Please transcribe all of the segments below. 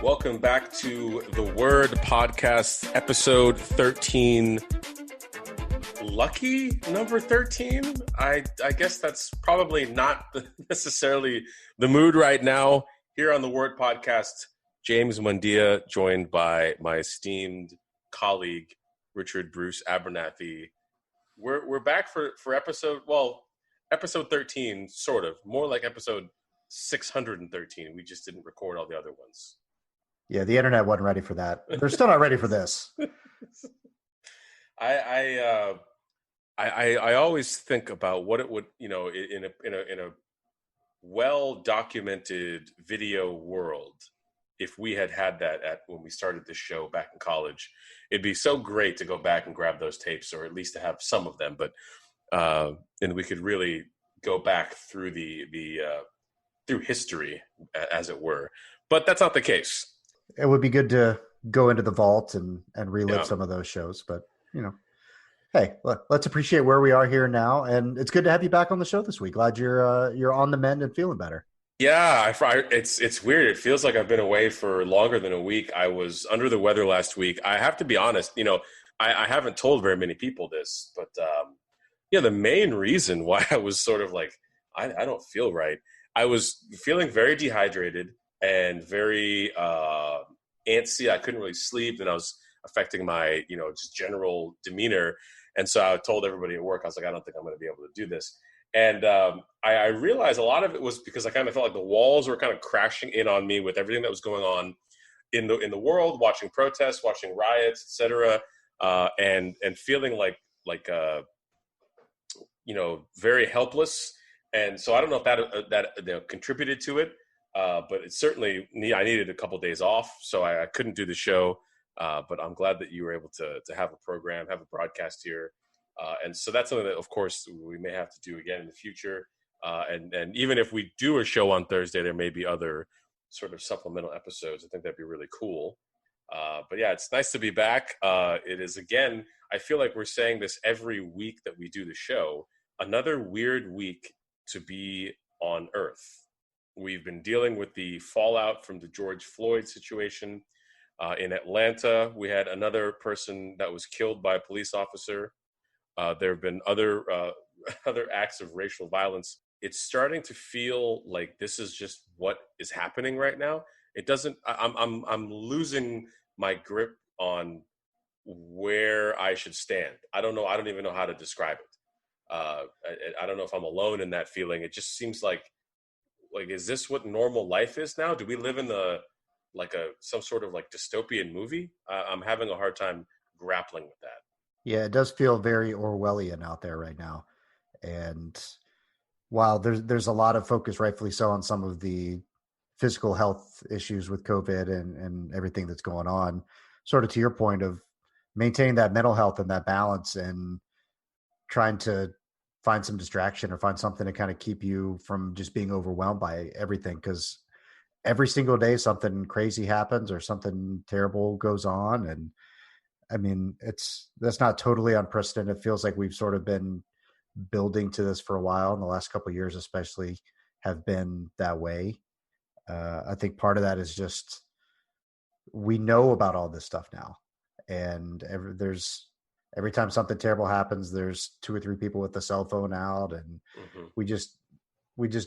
Welcome back to the Word Podcast, episode 13. Lucky number 13? I guess that's probably not necessarily the mood right now. Here on the Word Podcast, James Mundia, joined by my esteemed colleague, Richard Bruce Abernathy. We're back for episode 13, sort of. More like episode 613. We just didn't record all the other ones. Yeah, the internet wasn't ready for that. They're still not ready for this. I always think about what it would, in a well-documented video world, if we had that when we started this show back in college. It'd be so great to go back and grab those tapes, or at least to have some of them. But and we could really go back through through history, as it were. But that's not the case. It would be good to go into the vault and relive some of those shows. But, hey, let's appreciate where we are here now. And it's good to have you back on the show this week. Glad you're on the mend and feeling better. Yeah, it's weird. It feels like I've been away for longer than a week. I was under the weather last week. I have to be honest, I haven't told very many people this, but the main reason why I was sort of like, I don't feel right. I was feeling very dehydrated and very antsy. I couldn't really sleep, and I was affecting my, just general demeanor. And so I told everybody at work, I was like, I don't think I'm going to be able to do this. And I realized a lot of it was because I kind of felt like the walls were kind of crashing in on me with everything that was going on in the world, watching protests, watching riots, etc., and feeling like very helpless. And so I don't know if that contributed to it. But it certainly, I needed a couple of days off, so I couldn't do the show. But I'm glad that you were able to have a program, have a broadcast here. And so that's something that, of course, we may have to do again in the future. And even if we do a show on Thursday, there may be other sort of supplemental episodes. I think that'd be really cool. But yeah, it's nice to be back. It is, again, I feel like we're saying this every week that we do the show, another weird week to be on Earth. We've been dealing with the fallout from the George Floyd situation. In Atlanta, we had another person that was killed by a police officer. There have been other acts of racial violence. It's starting to feel like this is just what is happening right now. It doesn't. I'm losing my grip on where I should stand. I don't know. I don't even know how to describe it. I don't know if I'm alone in that feeling. It just seems like, is this what normal life is now? Do we live in some sort of dystopian movie? I'm having a hard time grappling with that. Yeah, it does feel very Orwellian out there right now. And while there's a lot of focus, rightfully so, on some of the physical health issues with COVID and everything that's going on, sort of to your point of maintaining that mental health and that balance and trying to find some distraction or find something to kind of keep you from just being overwhelmed by everything. Because every single day something crazy happens or something terrible goes on. And I mean, that's not totally unprecedented. It feels like we've sort of been building to this for a while, and the last couple of years especially have been that way. I think part of that is just, we know about all this stuff now. And every time something terrible happens, there's 2 or 3 people with the cell phone out, and we just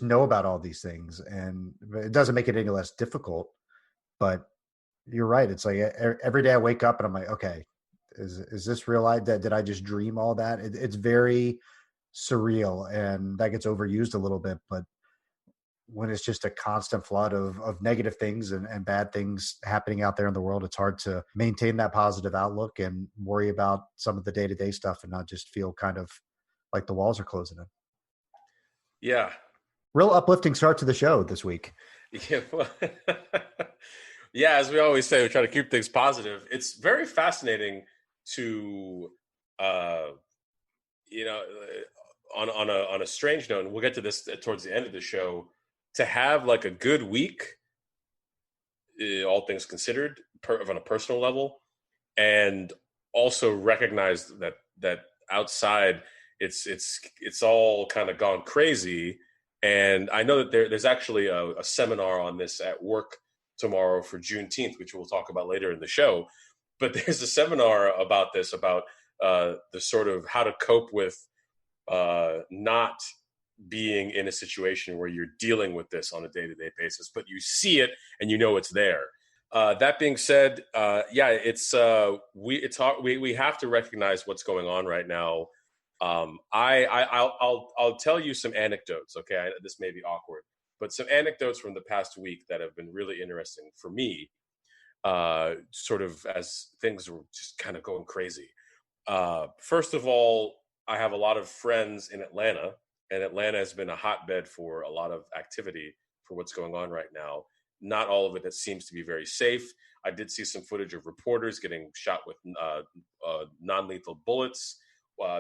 know about all these things, and it doesn't make it any less difficult. But you're right. It's like every day I wake up and I'm like, okay, is this real? Did I just dream all that? It's very surreal, and that gets overused a little bit. But when it's just a constant flood of negative things and bad things happening out there in the world, it's hard to maintain that positive outlook and worry about some of the day-to-day stuff and not just feel kind of like the walls are closing in. Yeah. Real uplifting start to the show this week. Yeah. Well, yeah, as we always say, we try to keep things positive. It's very fascinating to, on a strange note, and we'll get to this towards the end of the show, to have a good week, all things considered, on a personal level, and also recognize that outside it's all kind of gone crazy. And I know that there's actually a seminar on this at work tomorrow for Juneteenth, which we'll talk about later in the show. But there's a seminar about this, about the sort of how to cope with not being in a situation where you're dealing with this on a day-to-day basis, but you see it and you know it's there. That being said, we have to recognize what's going on right now. I'll tell you some anecdotes. Okay, this may be awkward, but some anecdotes from the past week that have been really interesting for me. Sort of as things were just kind of going crazy. First of all, I have a lot of friends in Atlanta, and Atlanta has been a hotbed for a lot of activity for what's going on right now. Not all of it seems to be very safe. I did see some footage of reporters getting shot with non-lethal bullets.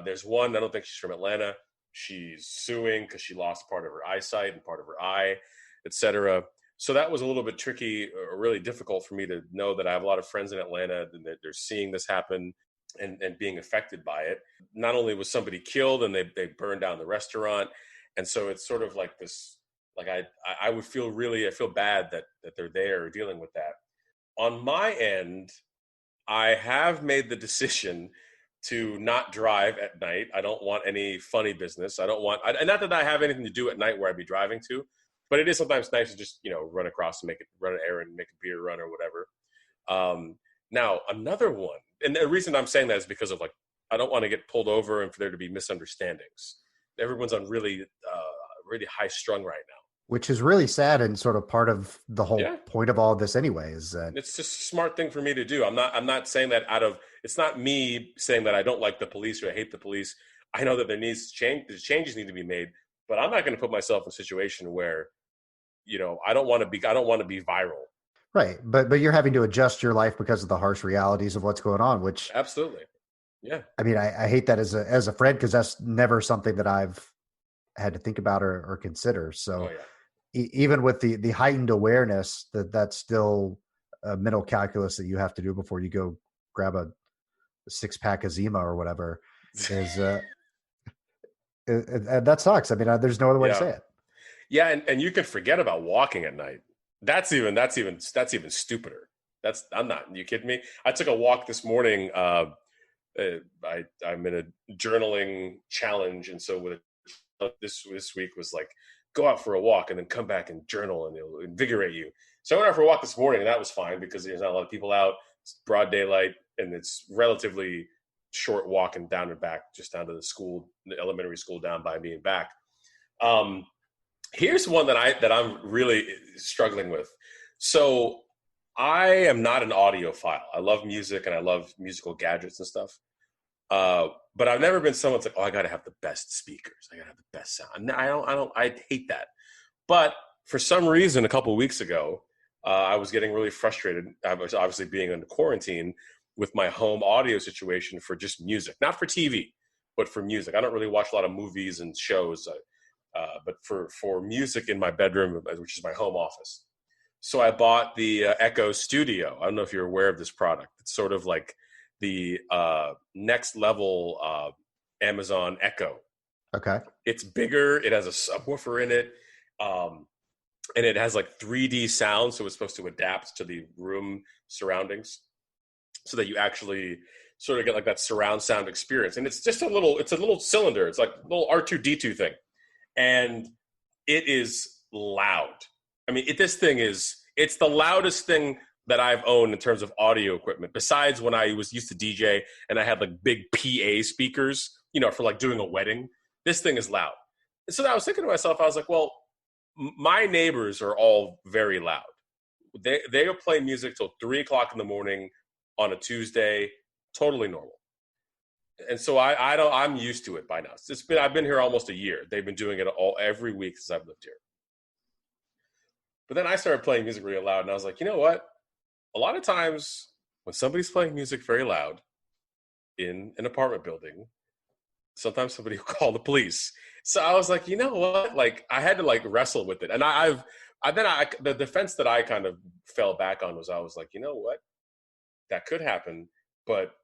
There's one, I don't think she's from Atlanta. She's suing because she lost part of her eyesight and part of her eye, etc. So that was a little bit tricky, or really difficult for me to know that I have a lot of friends in Atlanta and that they're seeing this happen and being affected by it. Not only was somebody killed and they burned down the restaurant. And so it's sort of like this, like I would feel I feel bad that they're there dealing with that. On my end, I have made the decision to not drive at night. I don't want any funny business. I don't want, and not that I have anything to do at night where I'd be driving to, but it is sometimes nice to just, run across and run an errand, make a beer run or whatever. Now, another one, and the reason I'm saying that is because of I don't want to get pulled over and for there to be misunderstandings. Everyone's on really high strung right now. Which is really sad and sort of part of the whole point of all of this anyway, is that it's just a smart thing for me to do. I'm not saying that it's not me saying that I don't like the police or I hate the police. I know that there needs to change, the changes need to be made, but I'm not going to put myself in a situation where, I don't want to be viral. Right. But you're having to adjust your life because of the harsh realities of what's going on, which absolutely. Yeah. I mean, I hate that as a friend, because that's never something that I've had to think about or consider. So even with the heightened awareness that's still a mental calculus that you have to do before you go grab a 6-pack of Zima or whatever is, that sucks. I mean, there's no other way to say it. Yeah. And you can forget about walking at night. That's even stupider. I'm not, you kidding me? I took a walk this morning. I'm in a journaling challenge. And so this week was go out for a walk and then come back and journal and it'll invigorate you. So I went out for a walk this morning and that was fine because there's not a lot of people out. It's broad daylight and it's relatively short walk and down and back, just down to the elementary school down by me and back. Here's one that I'm really struggling with. So I am not an audiophile. I love music and I love musical gadgets and stuff. But I've never been someone that's I got to have the best speakers. I got to have the best sound. I hate that. But for some reason, a couple of weeks ago, I was getting really frustrated. I was obviously being in quarantine with my home audio situation for just music, not for TV, but for music. I don't really watch a lot of movies and shows, but for music in my bedroom, which is my home office. So I bought the Echo Studio. I don't know if you're aware of this product. It's sort of like the next level Amazon Echo. Okay. It's bigger. It has a subwoofer in it. And it has 3D sound. So it's supposed to adapt to the room surroundings so that you actually sort of get that surround sound experience. And it's just a little cylinder. It's like a little R2-D2 thing. And it is loud. I mean, it's the loudest thing that I've owned in terms of audio equipment, besides when I used to DJ and I had big PA speakers, for doing a wedding. This thing is loud. And so I was thinking to myself, I was like, well, my neighbors are all very loud. They will play music till 3:00 in the morning on a Tuesday, totally normal. And so I'm used to it by now. I've been here almost a year. They've been doing it every week since I've lived here. But then I started playing music really loud, and I was like, you know what? A lot of times when somebody's playing music very loud in an apartment building, sometimes somebody will call the police. So I was like, you know what? I had to wrestle with it. And the defense that I kind of fell back on was, I was like, you know what? That could happen, but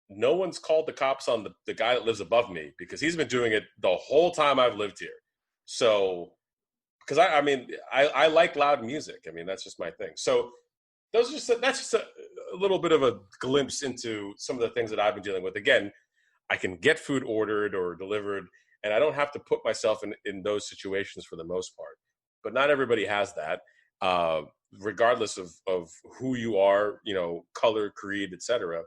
no one's called the cops on the guy that lives above me because he's been doing it the whole time I've lived here. So, because I like loud music. I mean, that's just my thing. So That's just a little bit of a glimpse into some of the things that I've been dealing with. Again, I can get food ordered or delivered, and I don't have to put myself in those situations for the most part. But not everybody has that, uh, regardless of who you are, color, creed, etc.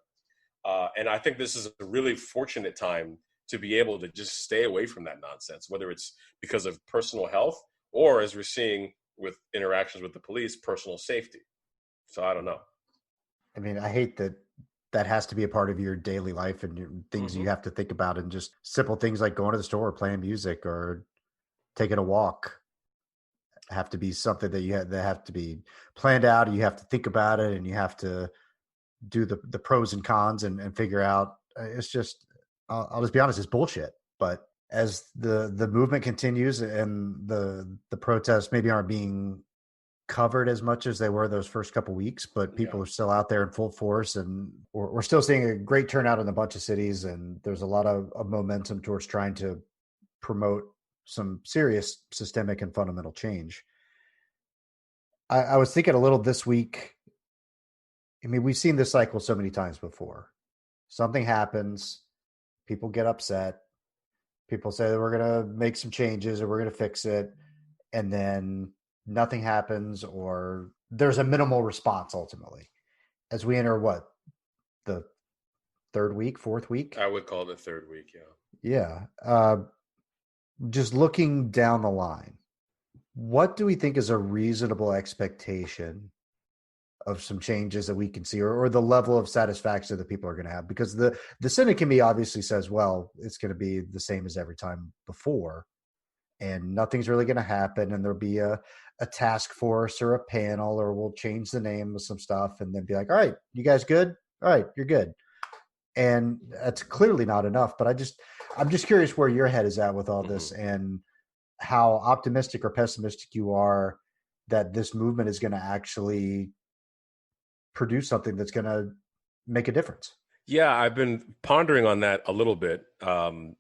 And I think this is a really fortunate time to be able to just stay away from that nonsense, whether it's because of personal health or, as we're seeing with interactions with the police, personal safety. So I don't know. I mean, I hate that that has to be a part of your daily life and things you Hmm. have to think about, and just simple things like going to the store, playing music, or taking a walk have to be something that have to be planned out, and you have to think about it, and you have to do the pros and cons and figure out. It's just, I'll just be honest, it's bullshit. But as the movement continues and the protests maybe aren't being covered as much as they were those first couple weeks, but Yeah. people are still out there in full force, and we're still seeing a great turnout in a bunch of cities, and there's a lot of momentum towards trying to promote some serious systemic and fundamental change. I was thinking a little this week. I mean, we've seen this cycle so many times before. Something happens, people get upset, people say that we're going to make some changes or we're going to fix it, and then nothing happens, or there's a minimal response ultimately. As we enter what, the third week, fourth week? I would call it the third week. Yeah. Yeah. Just looking down the line, what do we think is a reasonable expectation of some changes that we can see, or the level of satisfaction that people are going to have? Because the Senate committee obviously says, well, it's going to be the same as every time before, and nothing's really going to happen, and there'll be a task force or a panel, or we'll change the name of some stuff and then be like, all right, you guys good? All right, you're good. And that's clearly not enough. But I'm just curious where your head is at with all Hmm. this, and how optimistic or pessimistic you are that this movement is going to actually produce something that's going to make a difference. Yeah, I've been pondering on that a little bit, the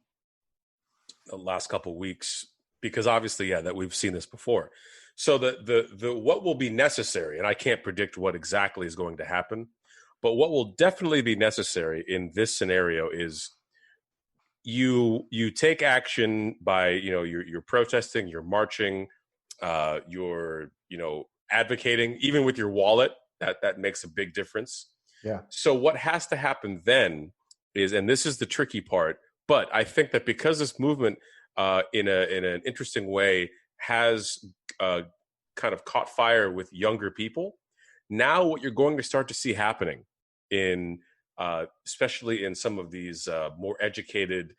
last couple of weeks, because obviously, yeah, that we've seen this before. So the what will be necessary, and I can't predict what exactly is going to happen, but what will definitely be necessary in this scenario is you take action by, you're protesting, you're marching, you're advocating, even with your wallet. That makes a big difference. Yeah. So what has to happen then is, and this is the tricky part, but I think that because this movement, in an interesting way, has uh, kind of caught fire with younger people. Now, what you're going to start to see happening in, especially in some of these more educated,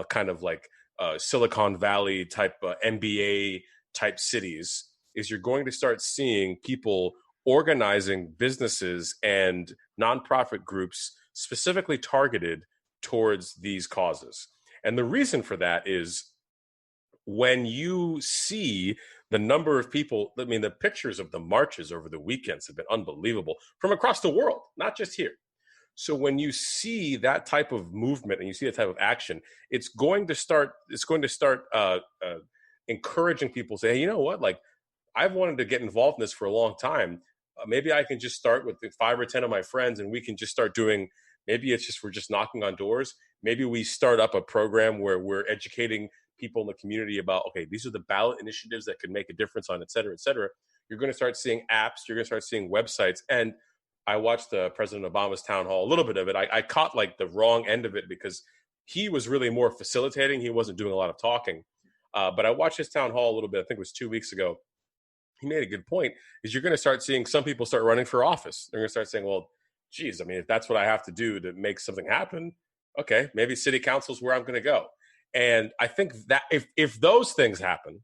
kind of like Silicon Valley type, MBA type cities, is you're going to start seeing people organizing businesses and nonprofit groups specifically targeted towards these causes. And the reason for that is, when you see the number of people, I mean, the pictures of the marches over the weekends have been unbelievable from across the world, not just here. So when you see that type of movement and you see that type of action, it's going to start. It's going to start encouraging people to say, hey, you know what? Like, I've wanted to get involved in this for a long time. Maybe I can just start with 5 or 10 of my friends, and we can just start doing. Maybe it's just we're just knocking on doors. Maybe we start up a program where we're educating people in the community about, okay, these are the ballot initiatives that could make a difference on, et cetera, et cetera. You're going to start seeing apps. You're going to start seeing websites. And I watched President Obama's town hall, a little bit of it. I caught like the wrong end of it because he was really more facilitating. He wasn't doing a lot of talking. But I watched his town hall a little bit. I think it was 2 weeks ago. He made a good point, is you're going to start seeing some people start running for office. They're going to start saying, well, geez, I mean, if that's what I have to do to make something happen, okay, maybe city council is where I'm going to go. And I think that if those things happen,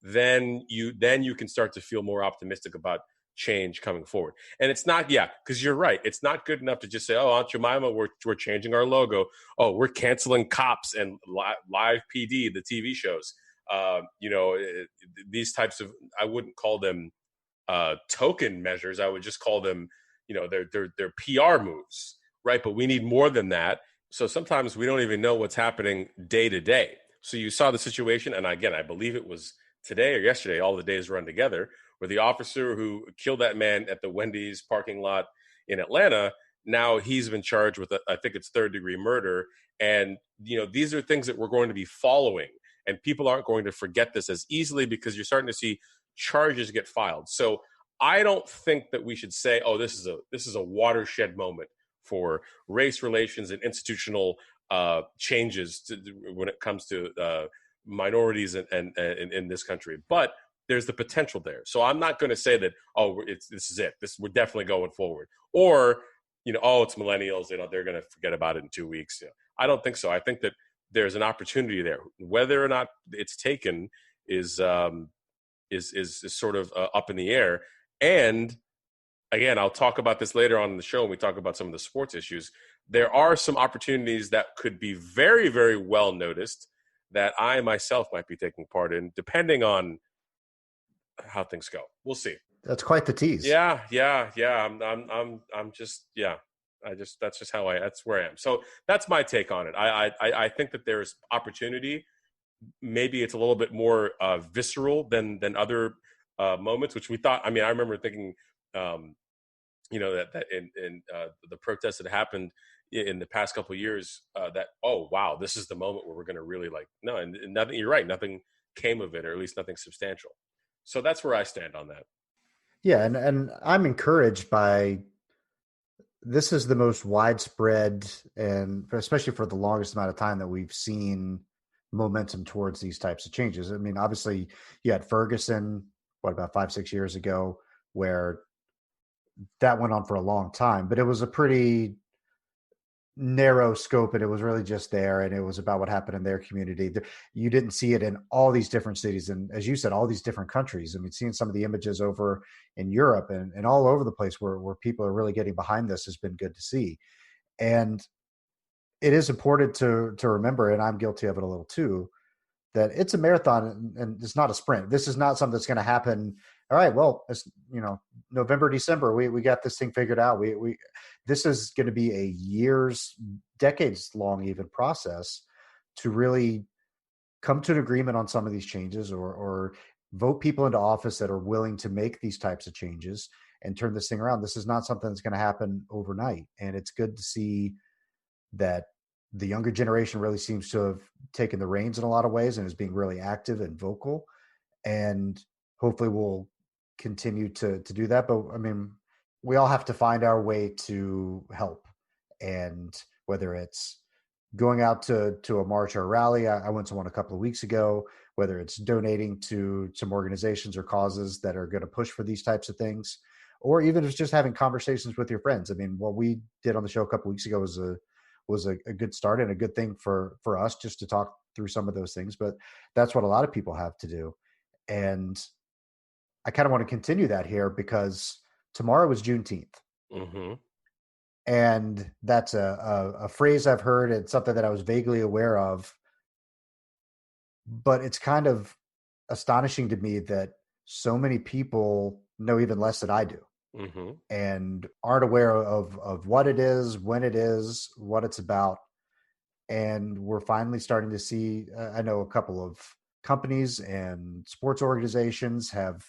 then you can start to feel more optimistic about change coming forward. And it's not, yeah, because you're right. It's not good enough to just say, oh, Aunt Jemima, we're changing our logo. Oh, we're canceling Cops and Live PD, the TV shows. These types of, I wouldn't call them token measures. I would just call them, they're PR moves, right? But we need more than that. So sometimes we don't even know what's happening day to day. So you saw the situation, and again, I believe it was today or yesterday, all the days run together, where the officer who killed that man at the Wendy's parking lot in Atlanta, now he's been charged with, I think it's third-degree murder. And, these are things that we're going to be following. And people aren't going to forget this as easily because you're starting to see charges get filed. So I don't think that we should say, oh, this is a watershed moment for race relations and institutional changes when it comes to minorities in this country. But there's the potential there. So I'm not going to say that, oh, this is it. We're definitely going forward. Or, oh, it's millennials. They're going to forget about it in 2 weeks. I don't think so. I think that there's an opportunity there. Whether or not it's taken is sort of up in the air. And again, I'll talk about this later on in the show when we talk about some of the sports issues. There are some opportunities that could be very, very well noticed that I myself might be taking part in, depending on how things go. We'll see. That's quite the tease. Yeah. I'm just, yeah. That's where I am. So that's my take on it. I think that there's opportunity. Maybe it's a little bit more visceral than other moments, which we thought. I mean, I remember thinking, that in the protests that happened in the past couple of years, that, oh wow, this is the moment where we're going to really and nothing. You're right, nothing came of it, or at least nothing substantial. So that's where I stand on that. Yeah, and I'm encouraged by this is the most widespread, and especially for the longest amount of time, that we've seen momentum towards these types of changes. I mean, obviously you had Ferguson, about 5-6 years ago, where that went on for a long time, but it was a pretty narrow scope, and it was really just there, and it was about what happened in their community. You didn't see it in all these different cities, and as you said, all these different countries. I mean, seeing some of the images over in Europe and all over the place where people are really getting behind this has been good to see. And it is important to remember, and I'm guilty of it a little too, that it's a marathon and it's not a sprint. This is not something that's going to happen. All right, well, it's, November, December, we got this thing figured out. This is going to be a years, decades long even process to really come to an agreement on some of these changes, or vote people into office that are willing to make these types of changes and turn this thing around. This is not something that's going to happen overnight. And it's good to see that the younger generation really seems to have taken the reins in a lot of ways and is being really active and vocal, and hopefully we'll continue to do that. But I mean, we all have to find our way to help, and whether it's going out to a march or a rally, I went to one a couple of weeks ago, whether it's donating to some organizations or causes that are going to push for these types of things, or even if it's just having conversations with your friends. I mean, what we did on the show a couple of weeks ago was a good start and a good thing for us, just to talk through some of those things. But that's what a lot of people have to do. And I kind of want to continue that here because tomorrow is Juneteenth. Mm-hmm. And that's a phrase I've heard. It's something that I was vaguely aware of, but it's kind of astonishing to me that so many people know even less than I do. Mm-hmm. And aren't aware of what it is, when it is, what it's about. And we're finally starting to see, I know a couple of companies and sports organizations have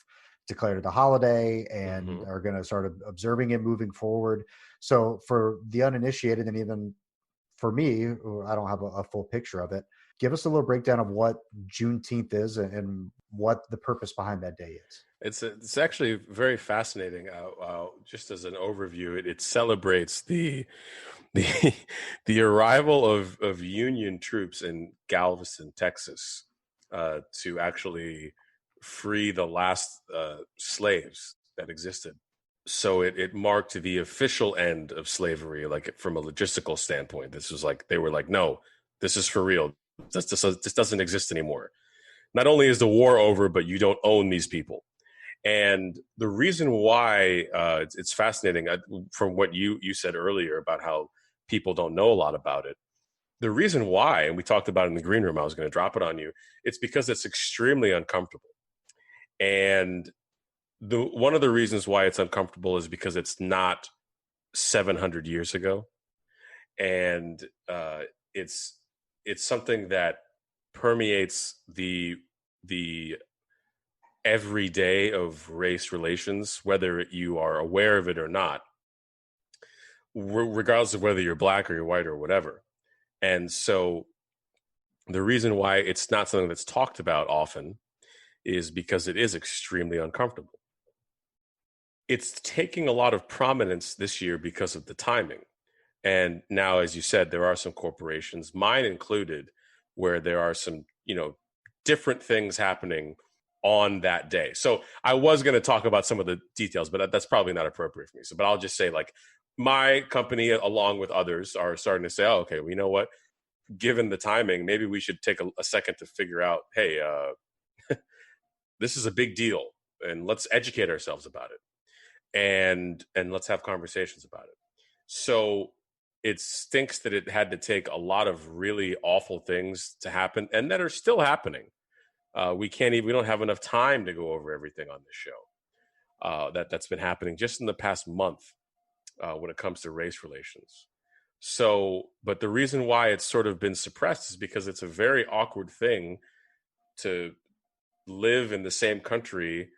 declared it a holiday and mm-hmm. are going to start observing it moving forward. So for the uninitiated, and even for me, I don't have a full picture of it, give us a little breakdown of what Juneteenth is and what the purpose behind that day is. It's actually very fascinating. Just as an overview, it celebrates the arrival of Union troops in Galveston, Texas, to actually free the last slaves that existed. So it marked the official end of slavery, like from a logistical standpoint. This was like, they were like, no, this is for real. This doesn't exist anymore. Not only is the war over, but you don't own these people. And the reason why it's fascinating, from what you said earlier about how people don't know a lot about it, the reason why, and we talked about it in the green room, I was going to drop it on you, it's because it's extremely uncomfortable. And one of the reasons why it's uncomfortable is because it's not 700 years ago. And it's something that permeates the every day of race relations, whether you are aware of it or not, regardless of whether you're black or you're white or whatever. And so the reason why it's not something that's talked about often is because it is extremely uncomfortable. It's taking a lot of prominence this year because of the timing. And now, as you said, there are some corporations, mine included, where there are some, different things happening on that day. So I was going to talk about some of the details, but that's probably not appropriate for me. So, but I'll just say, like, my company, along with others, are starting to say, oh, okay, well, you know what? Given the timing, maybe we should take a second to figure out, hey, this is a big deal, and let's educate ourselves about it, and let's have conversations about it. So it stinks that it had to take a lot of really awful things to happen, and that are still happening. We don't have enough time to go over everything on this show. That's been happening just in the past month when it comes to race relations. So, but the reason why it's sort of been suppressed is because it's a very awkward thing to live in the same country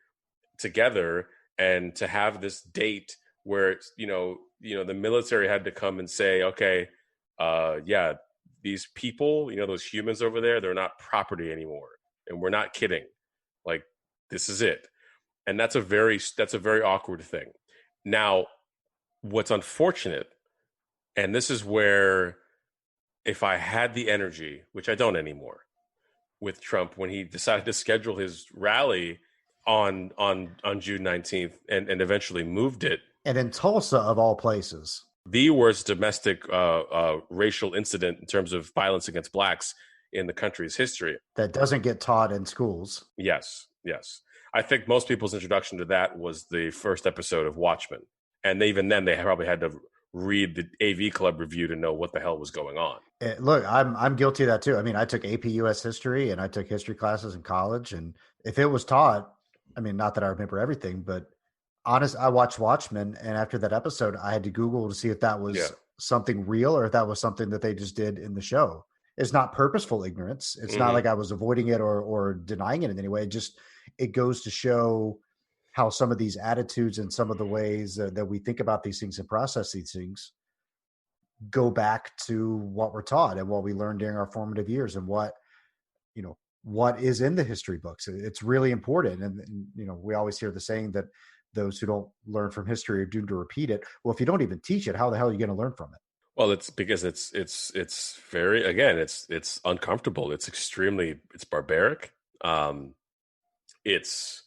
together and to have this date where it's, the military had to come and say, okay, yeah, these people, those humans over there, they're not property anymore. And we're not kidding. Like, this is it. And that's a very awkward thing. Now, what's unfortunate, and this is where, if I had the energy, which I don't anymore, with Trump when he decided to schedule his rally on June 19th and eventually moved it. And in Tulsa, of all places. The worst domestic racial incident in terms of violence against blacks in the country's history. That doesn't get taught in schools. Yes. I think most people's introduction to that was the first episode of Watchmen. And even then, they probably had to read the AV Club review to know what the hell was going on. Look, I'm guilty of that too. I mean, I took AP US history and I took history classes in college. And if it was taught, I mean, not that I remember everything, but honest, I watched Watchmen. And after that episode, I had to Google to see if that was something real or if that was something that they just did in the show. It's not purposeful ignorance. It's not like I was avoiding it or denying it in any way. It goes to show how some of these attitudes and some of the ways that we think about these things and process these things go back to what we're taught and what we learned during our formative years and what is in the history books. It's really important. And we always hear the saying that those who don't learn from history are doomed to repeat it. Well, if you don't even teach it, how the hell are you going to learn from it? Well, it's because it's very, again, it's uncomfortable. It's barbaric. It's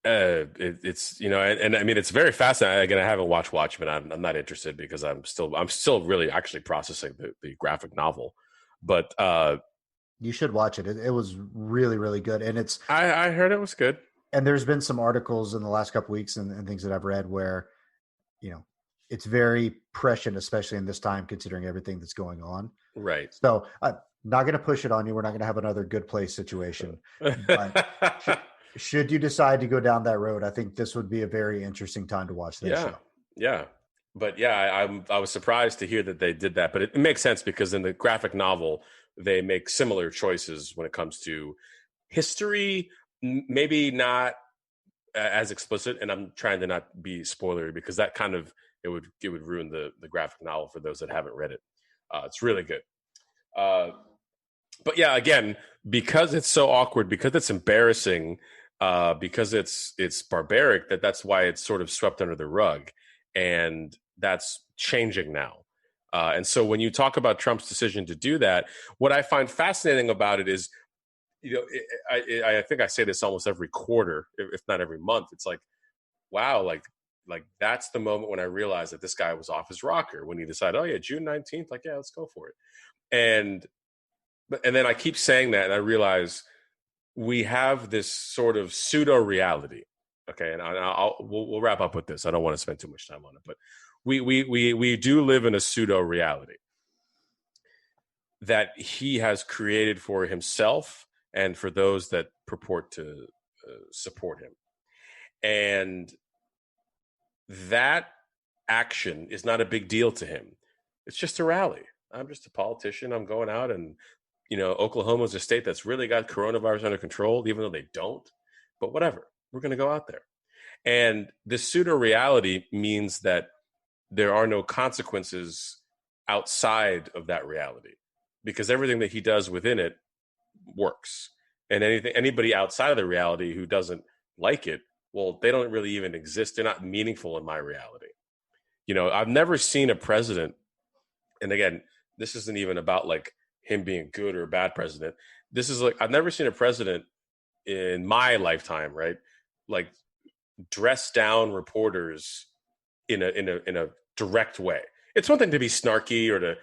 and I mean, it's very fascinating. Again, I haven't watched Watchmen. I'm not interested because I'm still really actually processing the graphic novel, but you should watch it. It was really, really good. And I heard it was good. And there's been some articles in the last couple of weeks and things that I've read where, it's very prescient, especially in this time, considering everything that's going on. Right. So I'm not going to push it on you. We're not going to have another Good Place situation. But should you decide to go down that road, I think this would be a very interesting time to watch that show. Yeah. But yeah, I was surprised to hear that they did that. But it makes sense because in the graphic novel, they make similar choices when it comes to history, maybe not as explicit. And I'm trying to not be spoilery because that kind of, it would ruin the graphic novel for those that haven't read it. It's really good. But yeah, again, because it's so awkward, because it's embarrassing, because it's barbaric, that's why it's sort of swept under the rug. And that's changing now. And so when you talk about Trump's decision to do that, what I find fascinating about it is, I think I say this almost every quarter, if not every month. It's like, wow, like that's the moment when I realized that this guy was off his rocker when he decided, oh yeah, June 19th, like, yeah, let's go for it. And then I keep saying that and I realize we have this sort of pseudo reality. Okay. And we'll wrap up with this. I don't want to spend too much time on it, but we do live in a pseudo reality that he has created for himself and for those that purport to support him. And that action is not a big deal to him. It's just a rally. I'm just a politician. I'm going out and, Oklahoma's a state that's really got coronavirus under control, even though they don't. But whatever, we're going to go out there. And this pseudo reality means that there are no consequences outside of that reality, because everything that he does within it works. And anybody outside of the reality who doesn't like it, well, they don't really even exist. They're not meaningful in my reality. I've never seen a president, and again, this isn't even about like him being a good or a bad president. This is like, I've never seen a president in my lifetime, right? Like dress down reporters in a direct way. It's one thing to be snarky or to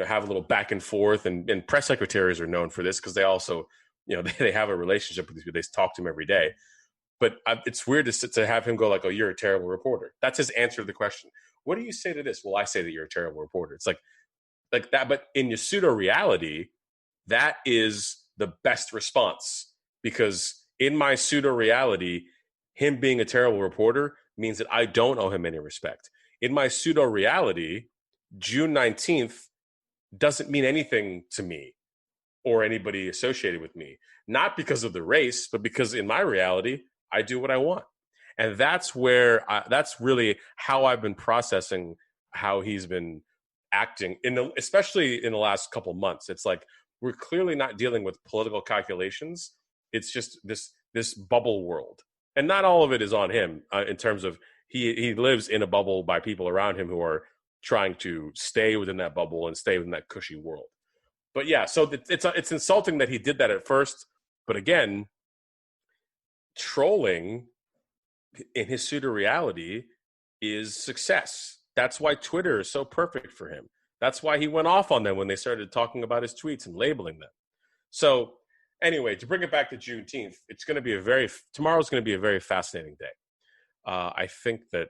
have a little back and forth, and press secretaries are known for this because they also they have a relationship with these people. They talk to him every day. But it's weird to have him go like, "Oh, you're a terrible reporter." That's his answer to the question. What do you say to this? Well, I say that you're a terrible reporter. It's like that, but in your pseudo reality, that is the best response, because in my pseudo reality, him being a terrible reporter means that I don't owe him any respect. In my pseudo reality, June 19th doesn't mean anything to me or anybody associated with me, not because of the race, but because in my reality, I do what I want. And that's that's really how I've been processing how he's been acting, especially in the last couple of months. It's like we're clearly not dealing with political calculations. It's just this bubble world, and not all of it is on him. In terms of he lives in a bubble by people around him who are trying to stay within that bubble and stay within that cushy world. But yeah, so it's insulting that he did that at first. But again, trolling in his pseudo reality is success. That's why Twitter is so perfect for him. That's why he went off on them when they started talking about his tweets and labeling them. So anyway, to bring it back to Juneteenth, tomorrow's going to be a very fascinating day. I think that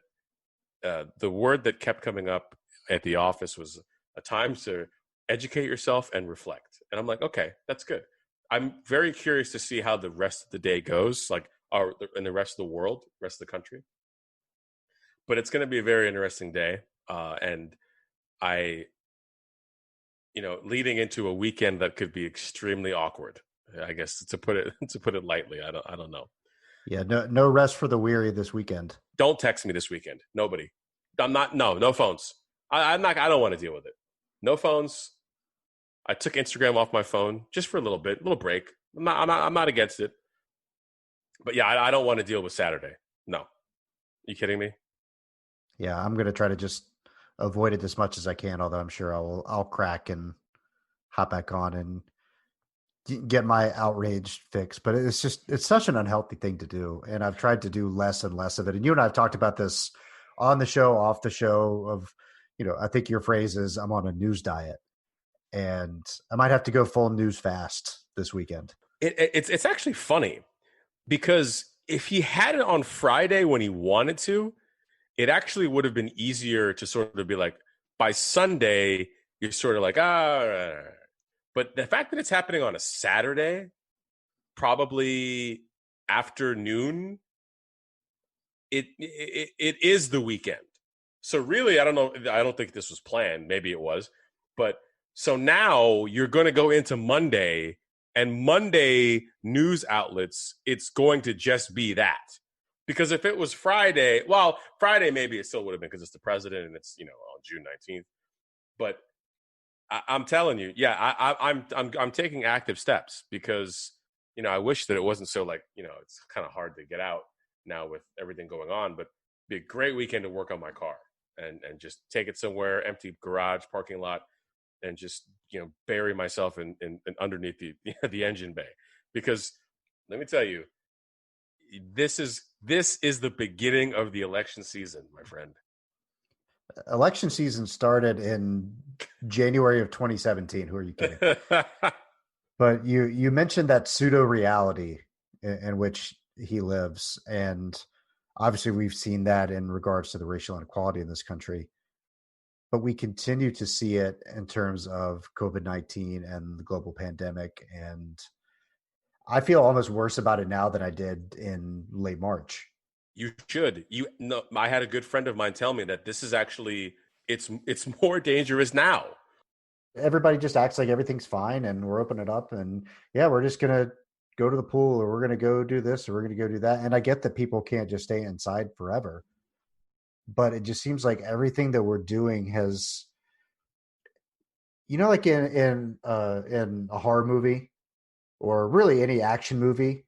the word that kept coming up at the office was a time to educate yourself and reflect. And I'm like, okay, that's good. I'm very curious to see how the rest of the day goes, like in the rest of the world, rest of the country. But it's going to be a very interesting day. And leading into a weekend that could be extremely awkward, I guess, to put it lightly. I don't know. Yeah, no rest for the weary this weekend. Don't text me this weekend. Nobody. No phones. I don't want to deal with it. No phones. I took Instagram off my phone just for a little break. I'm not against it. But yeah, I don't want to deal with Saturday. No. You kidding me? Yeah, I'm going to try to just avoid it as much as I can, although I'm sure I'll crack and hop back on and get my outrage fixed. But it's such an unhealthy thing to do. And I've tried to do less and less of it. And you and I have talked about this on the show, off the show of, I think your phrase is I'm on a news diet, and I might have to go full news fast this weekend. It's actually funny, because if he had it on Friday when he wanted to, it actually would have been easier to sort of be like, by Sunday, you're sort of like, But the fact that it's happening on a Saturday, probably afternoon, it is the weekend. So really, I don't know. I don't think this was planned. Maybe it was. But so now you're going to go into Monday, and Monday news outlets, it's going to just be that. Because if it was Friday, Friday maybe it still would have been because it's the president and it's on June 19th. But I'm telling you, yeah, I'm taking active steps, because I wish that it wasn't so like it's kind of hard to get out now with everything going on. But it'd be a great weekend to work on my car and just take it somewhere, empty garage, parking lot, and just bury myself in underneath the engine bay. Because let me tell you, this is the beginning of the election season, my friend. Election season started in January of 2017. Who are you kidding? But you mentioned that pseudo reality in which he lives, and obviously we've seen that in regards to the racial inequality in this country. But we continue to see it in terms of COVID-19 and the global pandemic, and I feel almost worse about it now than I did in late March. You should. I had a good friend of mine tell me that this is actually it's more dangerous now. everybody just acts like everything's fine and we're opening it up and yeah, we're just gonna go to the pool or we're gonna go do this or we're gonna go do that. And I get that people can't just stay inside forever, but it just seems like everything that we're doing has, like in a horror movie or really any action movie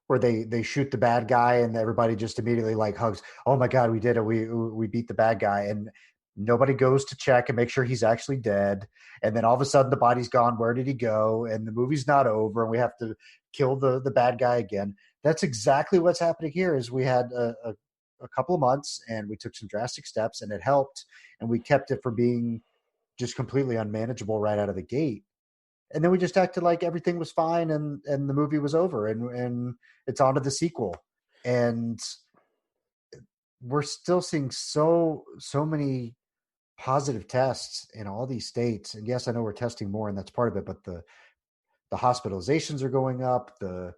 where they shoot the bad guy and everybody just immediately like hugs. Oh my God, we did it! We beat the bad guy, and nobody goes to check and make sure he's actually dead. And then all of a sudden the body's gone. Where did he go? And the movie's not over, and we have to kill the bad guy again. That's exactly what's happening here. Is we had a couple of months and we took some drastic steps and it helped, and we kept it from being just completely unmanageable right out of the gate. And then we just acted like everything was fine and the movie was over and it's on to the sequel. And we're still seeing so many positive tests in all these states. And yes, I know we're testing more and that's part of it, but the hospitalizations are going up, the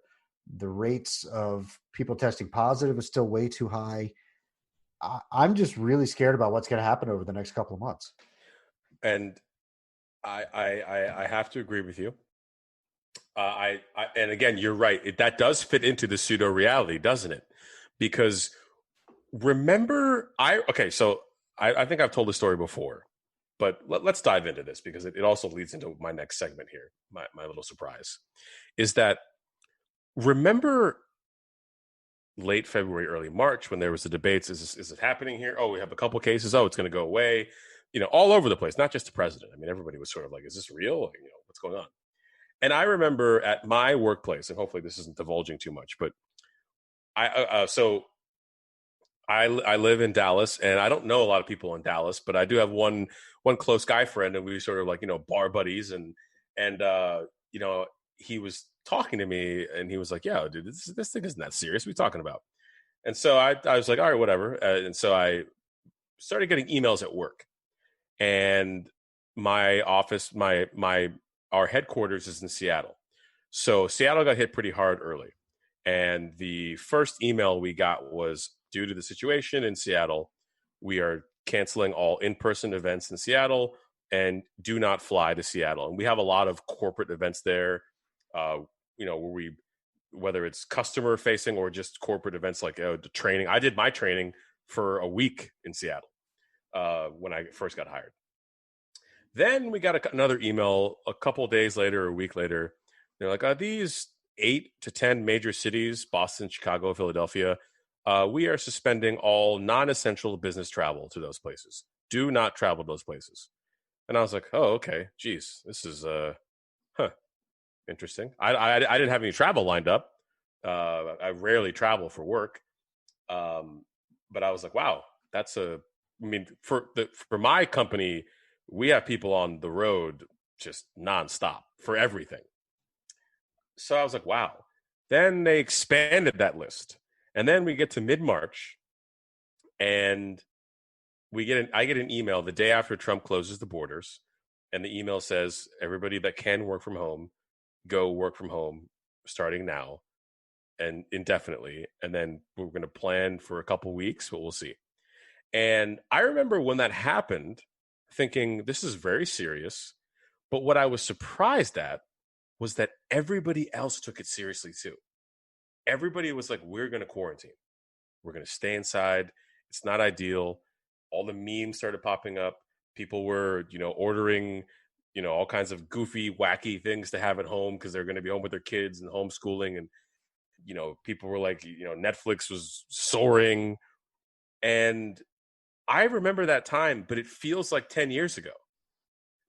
rates of people testing positive is still way too high. I'm just really scared about what's going to happen over the next couple of months. And I have to agree with you. And again, you're right. That does fit into the pseudo reality, doesn't it? Because remember, so I think I've told the story before, but let's dive into this because it also leads into my next segment here. My little surprise is that remember late February, early March when there was the debates. Is it happening here? Oh, we have a couple cases. Oh, it's going to go away. All over the place, not just the president. I mean, everybody was sort of like, is this real? What's going on? And I remember at my workplace, and hopefully this isn't divulging too much, but I live in Dallas, and I don't know a lot of people in Dallas, but I do have one close guy friend, and we sort of like bar buddies, and he was talking to me, and he was like, "Yeah, dude, this thing isn't that serious. What are you talking about?" And so I was like, "All right, whatever." And so I started getting emails at work, and my office, our headquarters is in Seattle. So Seattle got hit pretty hard early. And the first email we got was, due to the situation in Seattle, we are canceling all in-person events in Seattle and do not fly to Seattle. And we have a lot of corporate events there, whether it's customer facing or just corporate events like the training. I did my training for a week in Seattle when I first got hired. Then we got another email a couple days later, or a week later. They're like, are these 8 to 10 major cities, Boston, Chicago, Philadelphia, we are suspending all non-essential business travel to those places. Do not travel to those places. And I was like, oh, okay. Geez, this is interesting. I didn't have any travel lined up. I rarely travel for work. But I was like, wow, for my company, we have people on the road just nonstop for everything. So I was like, wow. Then they expanded that list. And then we get to mid-March and I get an email the day after Trump closes the borders. And the email says, everybody that can work from home, go work from home starting now and indefinitely. And then we're going to plan for a couple weeks, but we'll see. And I remember when that happened thinking, this is very serious. But what I was surprised at was that everybody else took it seriously too. Everybody was like, we're going to quarantine. We're going to stay inside. It's not ideal. All the memes started popping up. People were, ordering, all kinds of goofy, wacky things to have at home because they're going to be home with their kids and homeschooling. And, people were like, Netflix was soaring. And I remember that time, but it feels like 10 years ago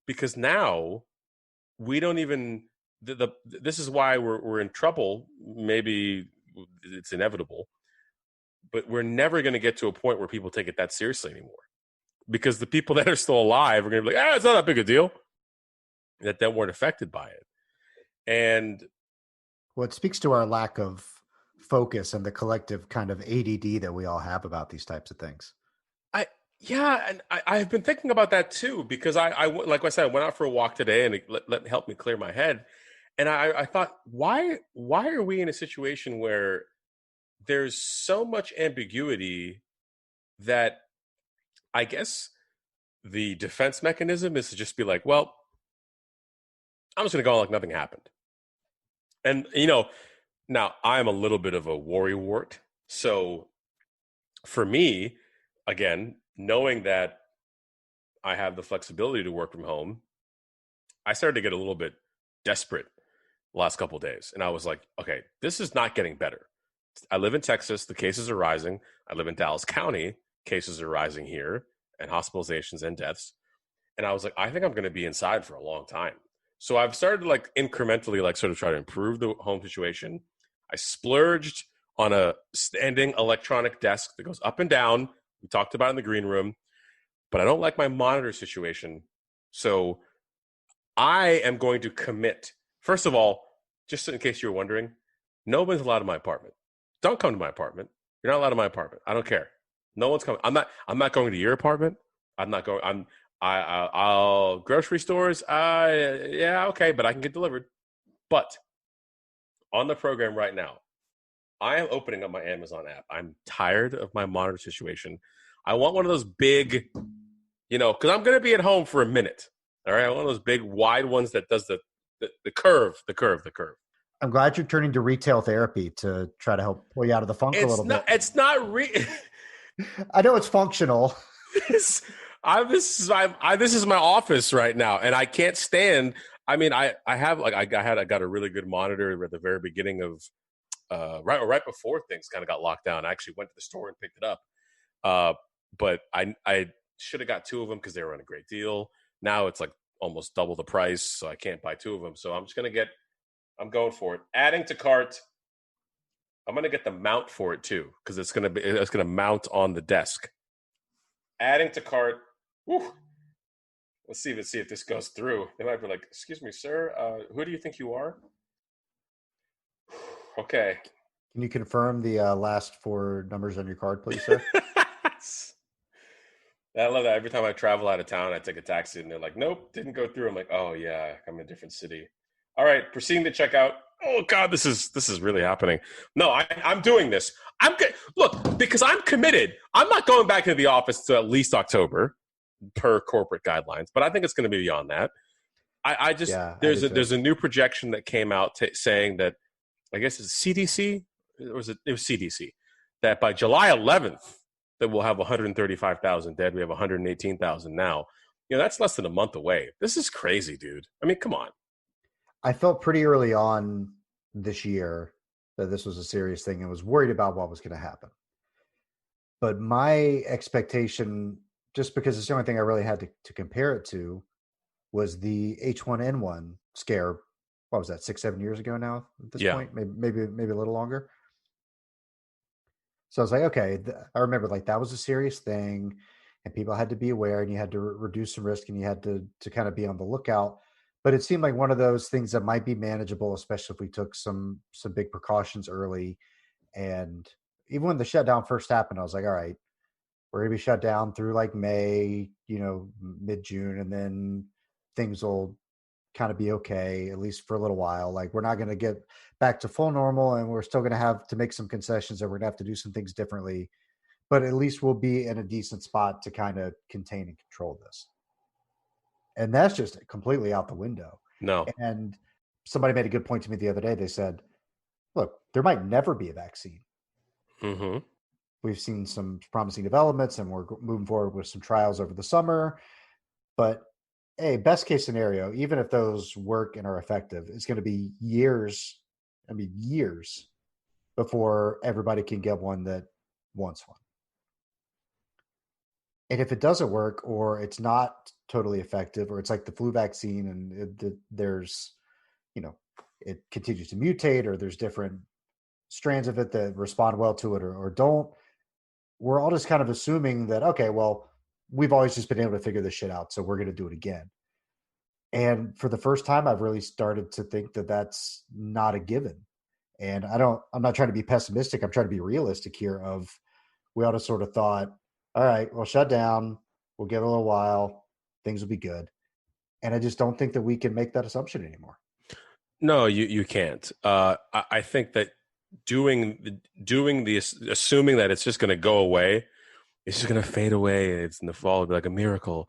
because now we don't even, this is why we're in trouble. Maybe it's inevitable, but we're never going to get to a point where people take it that seriously anymore because the people that are still alive are going to be like, it's not that big a deal, that weren't affected by it. And well, it speaks to our lack of focus and the collective kind of ADD that we all have about these types of things. And I've been thinking about that too, because I like I said, I went out for a walk today and it helped me clear my head. And I thought, why are we in a situation where there's so much ambiguity that I guess the defense mechanism is to just be like, well, I'm just going to go on like nothing happened. And, now I'm a little bit of a worrywart. So for me, again, knowing that I have the flexibility to work from home, I started to get a little bit desperate the last couple of days. And I was like, okay, this is not getting better. I live in Texas. The cases are rising. I live in Dallas County. Cases are rising here, and hospitalizations and deaths. And I was like, I think I'm going to be inside for a long time. So I've started to like incrementally, like sort of try to improve the home situation. I splurged on a standing electronic desk that goes up and down. We talked about it in the green room, but I don't like my monitor situation. So I am going to commit. First of all, just in case you were wondering, no one's allowed in my apartment. Don't come to my apartment. You're not allowed in my apartment. I don't care. No one's coming. I'm not going to your apartment. I'm not going. I'll grocery stores. Yeah, okay, but I can get delivered. But on the program right now, I am opening up my Amazon app. I'm tired of my monitor situation. I want one of those big, because I'm going to be at home for a minute. All right, I want those big, wide ones that does the curve. I'm glad you're turning to retail therapy to try to help pull you out of the funk a little bit. It's not. I know it's functional. This is my office right now, and I can't stand. I mean, I got a really good monitor at the very beginning of right before things kind of got locked down. I actually went to the store and picked it up, but I should have got two of them because they were on a great deal. Now it's like almost double the price, so I can't buy two of them. So I'm going for it. Adding to cart. I'm gonna get the mount for it too because it's gonna mount on the desk. Adding to cart. Whew. Let's see if this goes through. They might be like, "Excuse me, sir. Who do you think you are?" Okay. Can you confirm the last four numbers on your card, please, sir? I love that. Every time I travel out of town, I take a taxi, and they're like, "Nope, didn't go through." I'm like, "Oh yeah, I'm in a different city." All right, proceeding to check out. Oh God, this is really happening. No, I'm doing this. Look, because I'm committed. I'm not going back into the office to at least October, per corporate guidelines. But I think it's going to be beyond that. There's a new projection that came out saying that I guess it's CDC. It was CDC that by July 11th that we'll have 135,000 dead. We have 118,000 now. That's less than a month away. This is crazy, dude. I mean, come on. I felt pretty early on this year that this was a serious thing and was worried about what was going to happen. But my expectation, just because it's the only thing I really had to compare it to, was the H1N1 scare. What was that, 6-7 years ago now at this point? Maybe a little longer. So I was like, okay, I remember like that was a serious thing and people had to be aware and you had to reduce some risk and you had to kind of be on the lookout. But it seemed like one of those things that might be manageable, especially if we took some big precautions early. And even when the shutdown first happened, I was like, all right, we're going to be shut down through like May, mid-June, and then things will kind of be okay, at least for a little while. Like we're not going to get back to full normal and we're still going to have to make some concessions and we're going to have to do some things differently. But at least we'll be in a decent spot to kind of contain and control this. And that's just completely out the window. No. And somebody made a good point to me the other day. They said, look, there might never be a vaccine. Mm-hmm. We've seen some promising developments and we're moving forward with some trials over the summer. But best case scenario, even if those work and are effective, it's going to be years before everybody can get one that wants one. And if it doesn't work or it's not totally effective or it's like the flu vaccine and there's, it continues to mutate or there's different strands of it that respond well to it or don't, we're all just kind of assuming that, okay, well, we've always just been able to figure this shit out, so we're going to do it again. And for the first time, I've really started to think that that's not a given. And I'm not trying to be pessimistic. I'm trying to be realistic here we all just sort of thought, all right, we'll shut down. We'll give it a little while. Things will be good. And I just don't think that we can make that assumption anymore. No, you can't. I think that doing the assuming that it's just going to go away, it's just going to fade away. It's in the fall, it'll be like a miracle.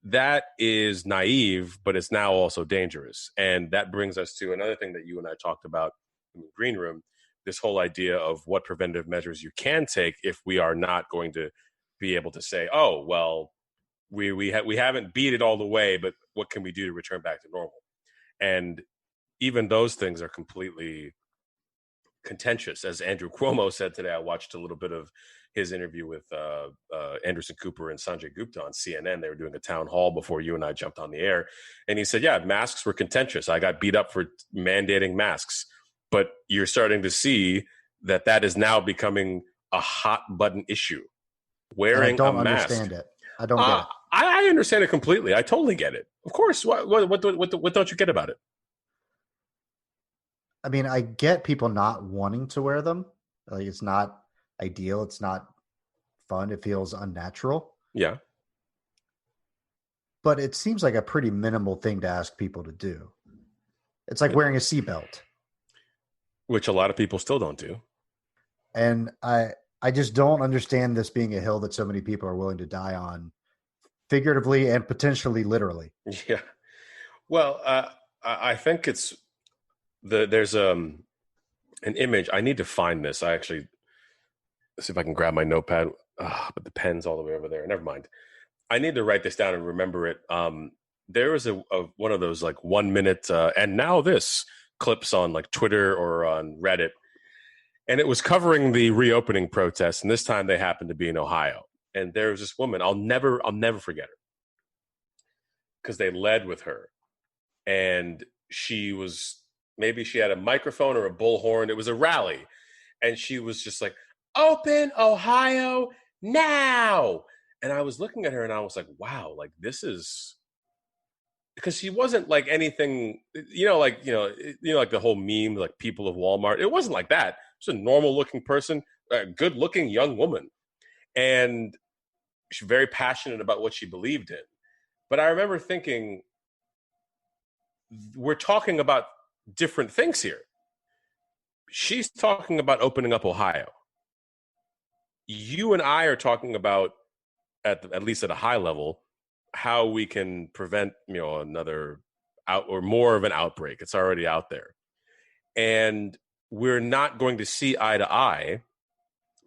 that is naive, but it's now also dangerous. And that brings us to another thing that you and I talked about in the green room, this whole idea of what preventative measures you can take if we are not going to be able to say, oh, well, we haven't beat it all the way, but what can we do to return back to normal? And even those things are completely contentious. As Andrew Cuomo said today, I watched a little bit of his interview with Anderson Cooper and Sanjay Gupta on CNN. They were doing a town hall before you and I jumped on the air. And he said, yeah, masks were contentious. I got beat up for mandating masks. But you're starting to see that that is now becoming a hot button issue. Wearing and I don't a mask. understand it. I don't get it. I understand it completely. I totally get it. Of course. What don't you get about it? I mean, I get people not wanting to wear them. Like, it's not ideal. It's not fun. It feels unnatural. Yeah. But it seems like a pretty minimal thing to ask people to do. It's like wearing a seatbelt, which a lot of people still don't do. And I just don't understand this being a hill that so many people are willing to die on, figuratively and potentially literally. Yeah. Well, I think it's there's an image. I need to find this. I actually see if I can grab my notepad, but the pen's all the way over there. Never mind. I need to write this down and remember it. There was a one of those like 1 minute and now this clips on like Twitter or on Reddit. And it was covering the reopening protests. And this time they happened to be in Ohio. And there was this woman, I'll never forget her. Because they led with her. And maybe she had a microphone or a bullhorn. It was a rally. And she was just like, open Ohio now. And I was looking at her and I was like, wow, like this is, because she wasn't like anything, like the whole meme, like people of Walmart. It wasn't like that. She's a normal looking person, a good looking young woman. And she's very passionate about what she believed in. But I remember thinking, we're talking about different things here. She's talking about opening up Ohio. You and I are talking about, at least at a high level, how we can prevent, another or more of an outbreak. It's already out there. And we're not going to see eye to eye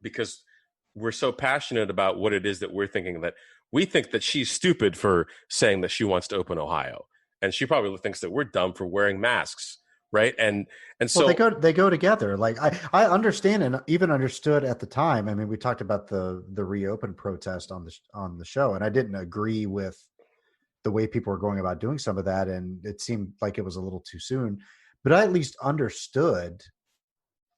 because we're so passionate about what it is that we're thinking, that we think that she's stupid for saying that she wants to open Ohio. And she probably thinks that we're dumb for wearing masks. Right. And so they go together. Like I understand and even understood at the time. I mean, we talked about the reopen protest on the show, and I didn't agree with the way people were going about doing some of that. And it seemed like it was a little too soon, but I at least understood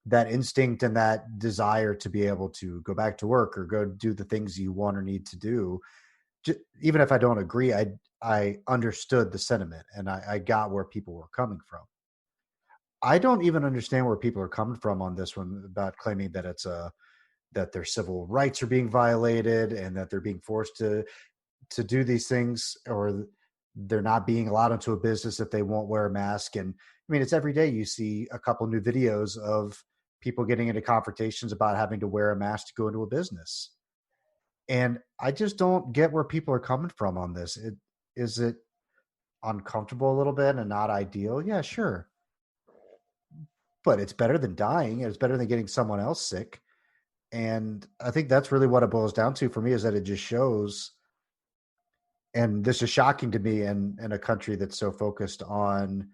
that instinct and that desire to be able to go back to work or go do the things you want or need to do. Even if I don't agree, I understood the sentiment and I got where people were coming from. I don't even understand where people are coming from on this one about claiming that that their civil rights are being violated and that they're being forced to do these things, or they're not being allowed into a business if they won't wear a mask. And I mean, it's every day you see a couple new videos of people getting into confrontations about having to wear a mask to go into a business. And I just don't get where people are coming from on this. Is it uncomfortable a little bit and not ideal? Yeah, sure. But it's better than dying. It's better than getting someone else sick. And I think that's really what it boils down to for me, is that it just shows, and this is shocking to me in a country that's so focused on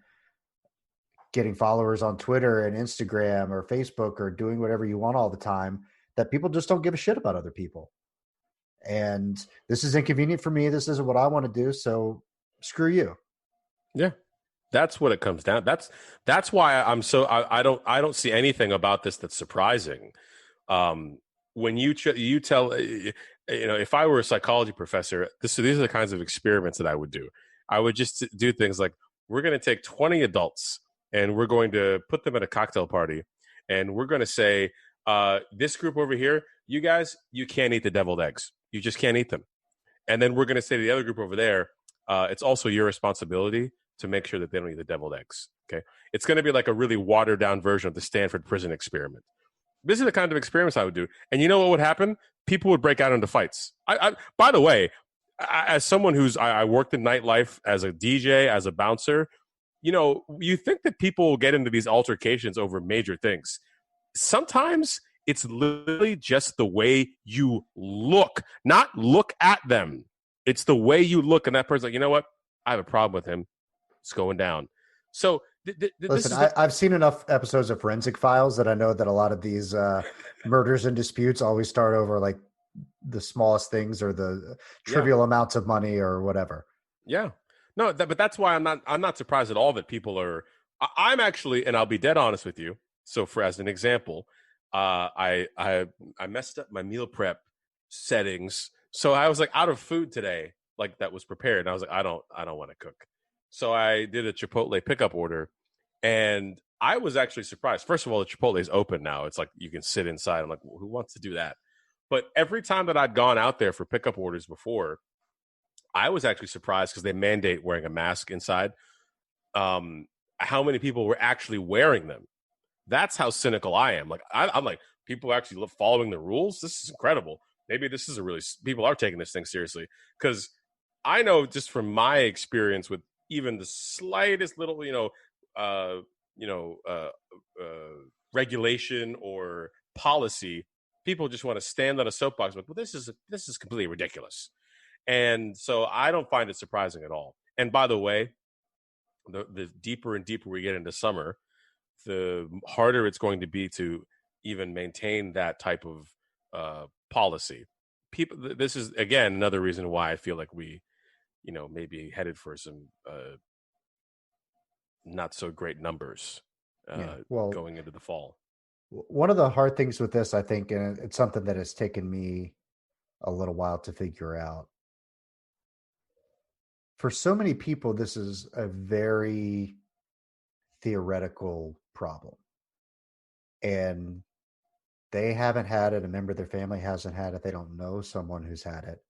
getting followers on Twitter and Instagram or Facebook or doing whatever you want all the time, that people just don't give a shit about other people. And this is inconvenient for me. This isn't what I want to do. So screw you. Yeah. That's what it comes down. That's why I'm so I don't see anything about this that's surprising. When you tell, if I were a psychology professor, these are the kinds of experiments that I would do. I would just do things like, we're going to take 20 adults and we're going to put them at a cocktail party, and we're going to say, this group over here, you guys, you can't eat the deviled eggs. You just can't eat them. And then we're going to say to the other group over there, it's also your responsibility to make sure that they don't eat the deviled eggs. Okay. It's going to be like a really watered down version of the Stanford prison experiment. This is the kind of experiments I would do. And you know what would happen? People would break out into fights. By the way, as someone I worked in nightlife as a DJ, as a bouncer, you think that people will get into these altercations over major things. Sometimes it's literally just the way you look, not look at them. It's the way you look, and that person's like, you know what? I have a problem with him. It's going down. So Listen, I've seen enough episodes of Forensic Files that I know that a lot of these murders and disputes always start over like the smallest things or the trivial amounts of money or whatever. Yeah. No, but that's why I'm not surprised at all that people are. I'm actually, and I'll be dead honest with you. So, for as an example, I messed up my meal prep settings, so I was like out of food today, like that was prepared. And I was like, I don't want to cook, so I did a Chipotle pickup order, and I was actually surprised. First of all, the Chipotle is open now. It's like you can sit inside. I'm like, well, who wants to do that? But every time that I'd gone out there for pickup orders before, I was actually surprised because they mandate wearing a mask inside. How many people were actually wearing them? That's how cynical I am. Like I'm like, people actually following the rules. This is incredible. Maybe this is people are taking this thing seriously, because I know just from my experience with even the slightest little, regulation or policy, people just want to stand on a soapbox like, well, this is completely ridiculous. And so I don't find it surprising at all. And by the way, the deeper and deeper we get into summer, the harder it's going to be to even maintain that type of policy. This is, again, another reason why I feel like we, may be headed for some not so great numbers going into the fall. One of the hard things with this, I think, and it's something that has taken me a little while to figure out. For so many people, this is a very theoretical problem. And they haven't had it. A member of their family hasn't had it. They don't know someone who's had it.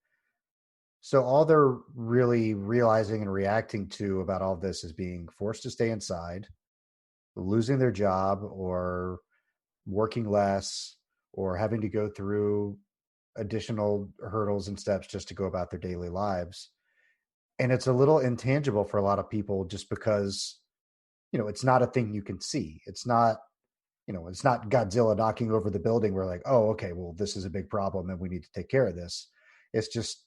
So all they're really realizing and reacting to about all this is being forced to stay inside, losing their job, or working less, or having to go through additional hurdles and steps just to go about their daily lives. And it's a little intangible for a lot of people just because, it's not a thing you can see. It's not, it's not Godzilla knocking over the building. We're like, oh, okay, well, this is a big problem and we need to take care of this. It's just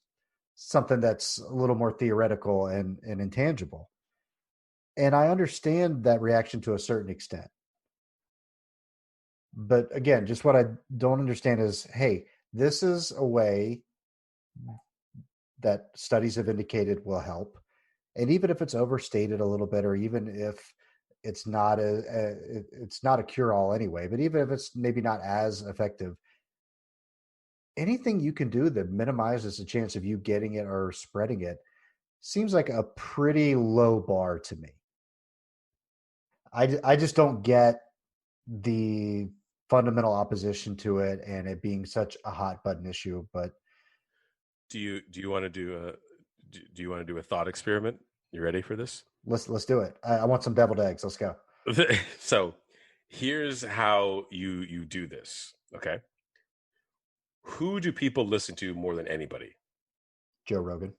something that's a little more theoretical and intangible. And I understand that reaction to a certain extent. But again, just what I don't understand is, hey, this is a way that studies have indicated will help. And even if it's overstated a little bit, or even if it's not it's not a cure-all anyway, but even if it's maybe not as effective, anything you can do that minimizes the chance of you getting it or spreading it seems like a pretty low bar to me. I just don't get the fundamental opposition to it and it being such a hot button issue. But do you want to do a thought experiment? You ready for this? Let's do it. I want some deviled eggs. Let's go. So here's how you do this. Okay. Who do people listen to more than anybody? Joe Rogan.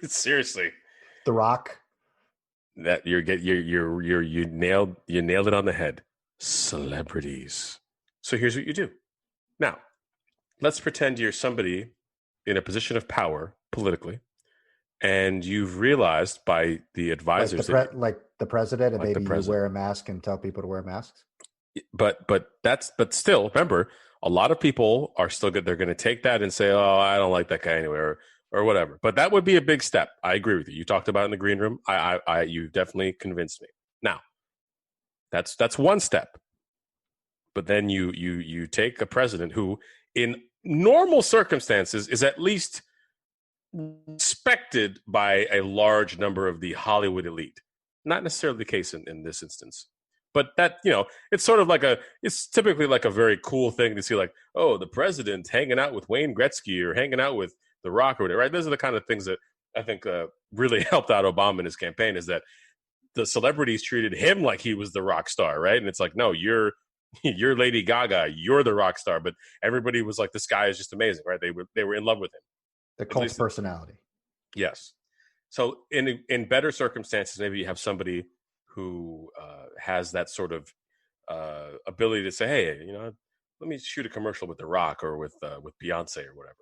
Seriously. The Rock. That you nailed it on the head. Celebrities. So here's what you do. Now, let's pretend you're somebody in a position of power politically, and you've realized by the advisors like the president, and like maybe you wear a mask and tell people to wear masks. But still, remember, a lot of people are still good. They're going to take that and say, "Oh, I don't like that guy anyway," or whatever. But that would be a big step. I agree with you. You talked about it in the green room. You definitely convinced me. Now, that's one step. But then you take a president who, in normal circumstances, is at least respected by a large number of the Hollywood elite. Not necessarily the case in this instance. But that, it's sort of it's typically like a very cool thing to see, like, oh, the president hanging out with Wayne Gretzky or hanging out with The Rock or whatever, right? Those are the kind of things that I think really helped out Obama in his campaign, is that the celebrities treated him like he was the rock star, right? And it's like, no, you're Lady Gaga, you're the rock star. But everybody was like, this guy is just amazing, right? They were in love with him. The At cult least, personality. yes. So in better circumstances, maybe you have somebody who has that sort of ability to say, "Hey, let me shoot a commercial with The Rock or with Beyonce or whatever,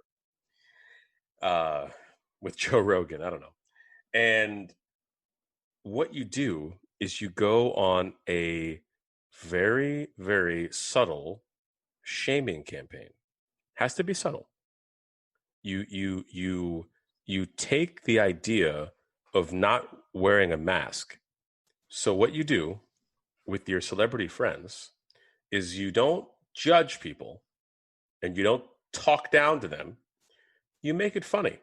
with Joe Rogan." I don't know. And what you do is you go on a very, very subtle shaming campaign. Has to be subtle. You take the idea of not wearing a mask. So what you do with your celebrity friends is you don't judge people and you don't talk down to them. You make it funny.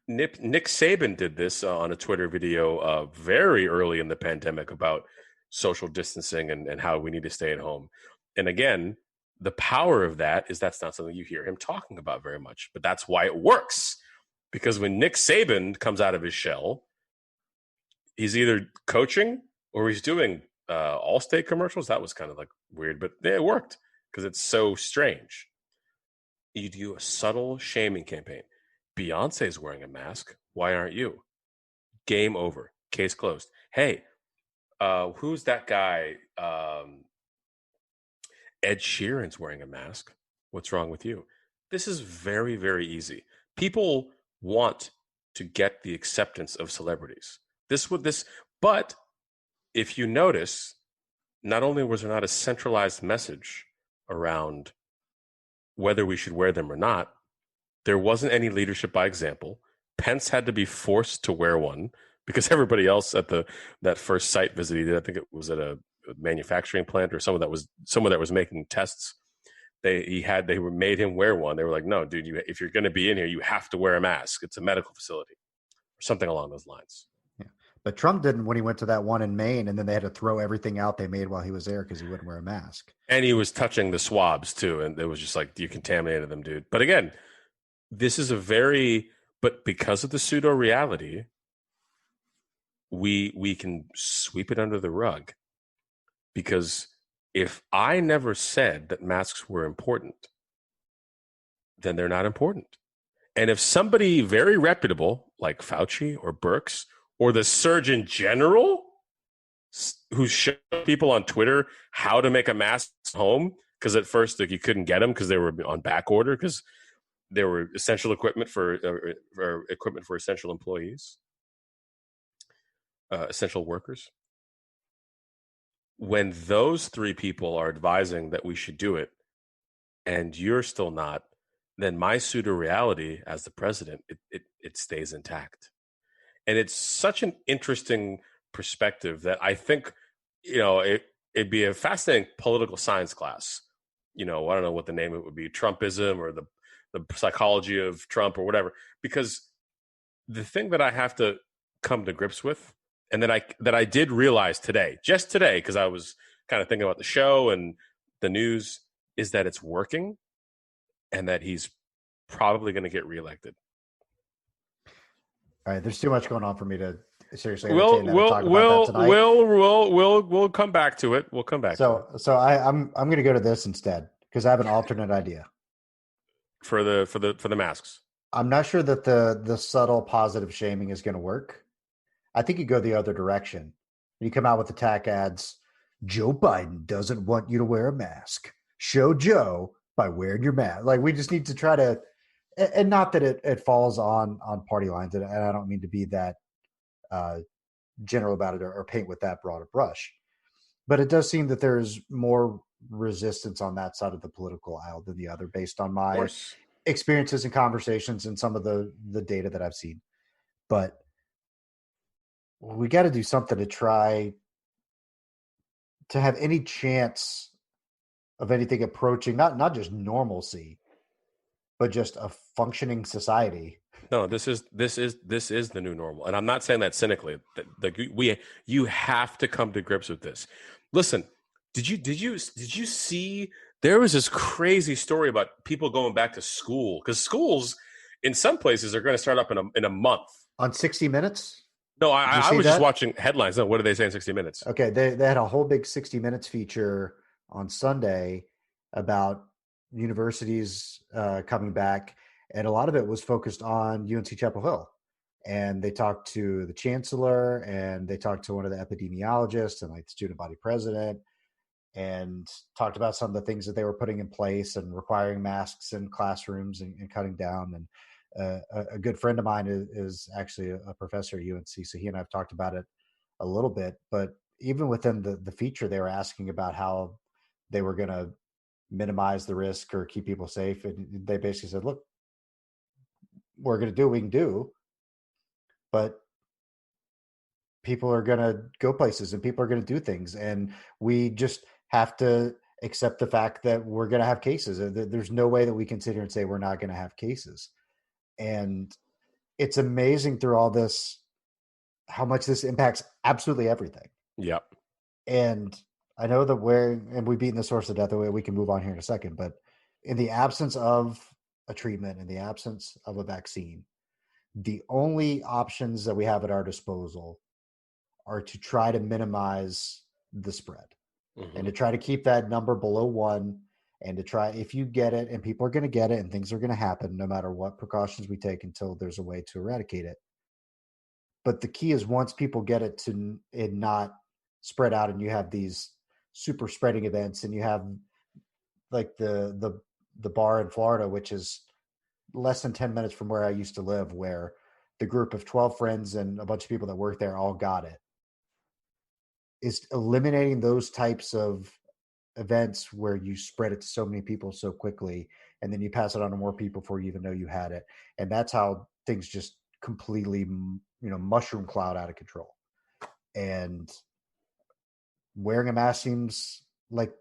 Nick Saban did this on a Twitter video very early in the pandemic about social distancing and how we need to stay at home. And again, the power of that is that's not something you hear him talking about very much, but that's why it works. Because when Nick Saban comes out of his shell, he's either coaching or he's doing Allstate commercials. That was kind of like weird, but it worked because it's so strange. You do a subtle shaming campaign. Beyonce's wearing a mask. Why aren't you? Game over. Case closed. Hey, who's that guy? Ed Sheeran's wearing a mask. What's wrong with you? This is very, very easy. People want to get the acceptance of celebrities. But if you notice, not only was there not a centralized message around whether we should wear them or not, there wasn't any leadership by example. Pence had to be forced to wear one because everybody else at that first site visit he did, I think it was at a manufacturing plant or someone that was making tests. They made him wear one. They were like, no, dude, if you're going to be in here, you have to wear a mask. It's a medical facility or something along those lines. Yeah. But Trump didn't when he went to that one in Maine, and then they had to throw everything out they made while he was there because he wouldn't wear a mask. And he was touching the swabs too. And it was just like, you contaminated them, dude. But again, this is but because of the pseudo reality, we can sweep it under the rug. Because if I never said that masks were important, then they're not important. And if somebody very reputable, like Fauci or Birx or the Surgeon General, who showed people on Twitter how to make a mask at home, because at first you couldn't get them because they were on back order because there were essential equipment for essential employees, essential workers. When those three people are advising that we should do it and you're still not, then my pseudo reality as the president, it stays intact. And it's such an interesting perspective that I think, it'd be a fascinating political science class. I don't know what the name of it would be, Trumpism or the psychology of Trump or whatever, because the thing that I have to come to grips with, and that I did realize just today, because I was kind of thinking about the show and the news, is that it's working and that he's probably going to get reelected. All right, there's too much going on for me to seriously entertain that and talk about that tonight. We'll come back to it. We'll come back. So I'm going to go to this instead because I have an alternate idea for the masks. I'm not sure that the subtle positive shaming is going to work. I think you go the other direction. You come out with attack ads. Joe Biden doesn't want you to wear a mask. Show Joe by wearing your mask. Like, we just need to try to, and not that it falls on party lines, and I don't mean to be that general about it or paint with that broad a brush, but it does seem that there's more resistance on that side of the political aisle than the other, based on my experiences and conversations and some of the data that I've seen. But we got to do something to try to have any chance of anything approaching not just normalcy, but just a functioning society. No, this is the new normal, and I'm not saying that cynically. You have to come to grips with this. Listen, did you see? There was this crazy story about people going back to school, because schools in some places are going to start up in a month. On 60 Minutes? No, I was just watching headlines. No, what did they say in 60 Minutes? Okay, they had a whole big 60 Minutes feature on Sunday about universities coming back, And a lot of it was focused on UNC Chapel Hill. And they talked to the chancellor, and they talked to one of the epidemiologists and like the student body president, and talked about some of the things that they were putting in place and requiring masks in classrooms and cutting down. And a good friend of mine is actually a professor at UNC, so he and I have talked about it a little bit. But even within the feature, they were asking about how they were going to minimize the risk or keep people safe, and they basically said, "Look, we're going to do what we can do, but people are going to go places and people are going to do things, and we just have to accept the fact that we're going to have cases. There's no way that we can sit here and say we're not going to have cases." And it's amazing through all this how much this impacts absolutely everything. Yep. And I know that we've beaten the source of death away. We can move on here in a second, but in the absence of a treatment, in the absence of a vaccine, the only options that we have at our disposal are to try to minimize the spread and to try to keep that number below 1, and to try, if you get it, and people are going to get it and things are going to happen no matter what precautions we take until there's a way to eradicate it. But the key is once people get it to it not spread out, and you have these super spreading events, and you have like the bar in Florida, which is less than 10 minutes from where I used to live, where the group of 12 friends and a bunch of people that work there all got it, is eliminating those types of events where you spread it to so many people so quickly, and then you pass it on to more people before you even know you had it. And that's how things just completely, mushroom cloud out of control. And wearing a mask seems like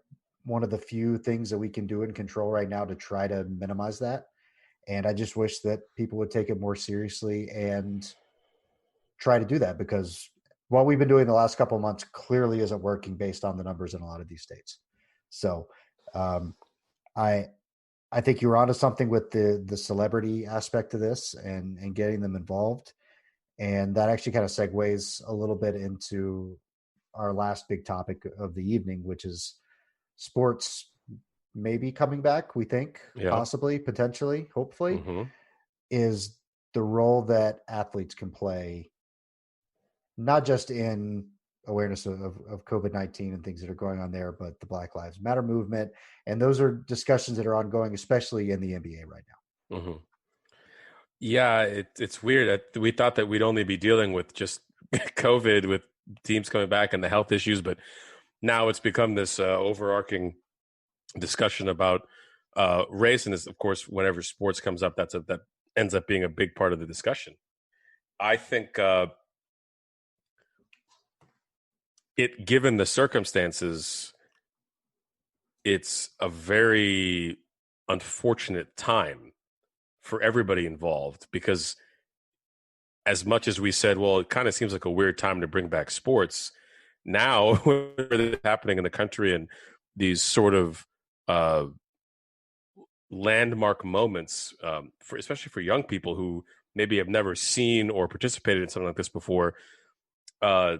one of the few things that we can do and control right now to try to minimize that. And I just wish that people would take it more seriously and try to do that, because what we've been doing the last couple of months clearly isn't working based on the numbers in a lot of these states. So I think you were onto something with the celebrity aspect of this and getting them involved. And that actually kind of segues a little bit into our last big topic of the evening, which is sports maybe coming back, we think, possibly, potentially, hopefully, is the role that athletes can play, not just in awareness of COVID-19 and things that are going on there, but the Black Lives Matter movement. And those are discussions that are ongoing, especially in the NBA right now. Yeah, it's weird. We thought that we'd only be dealing with just COVID, with teams coming back and the health issues, but now it's become this overarching discussion about race. And this, of course, whenever sports comes up, that ends up being a big part of the discussion. I think given the circumstances, it's a very unfortunate time for everybody involved, because as much as we said, well, it kind of seems like a weird time to bring back sports, now what's happening in the country and these sort of landmark moments, especially for young people who maybe have never seen or participated in something like this before, to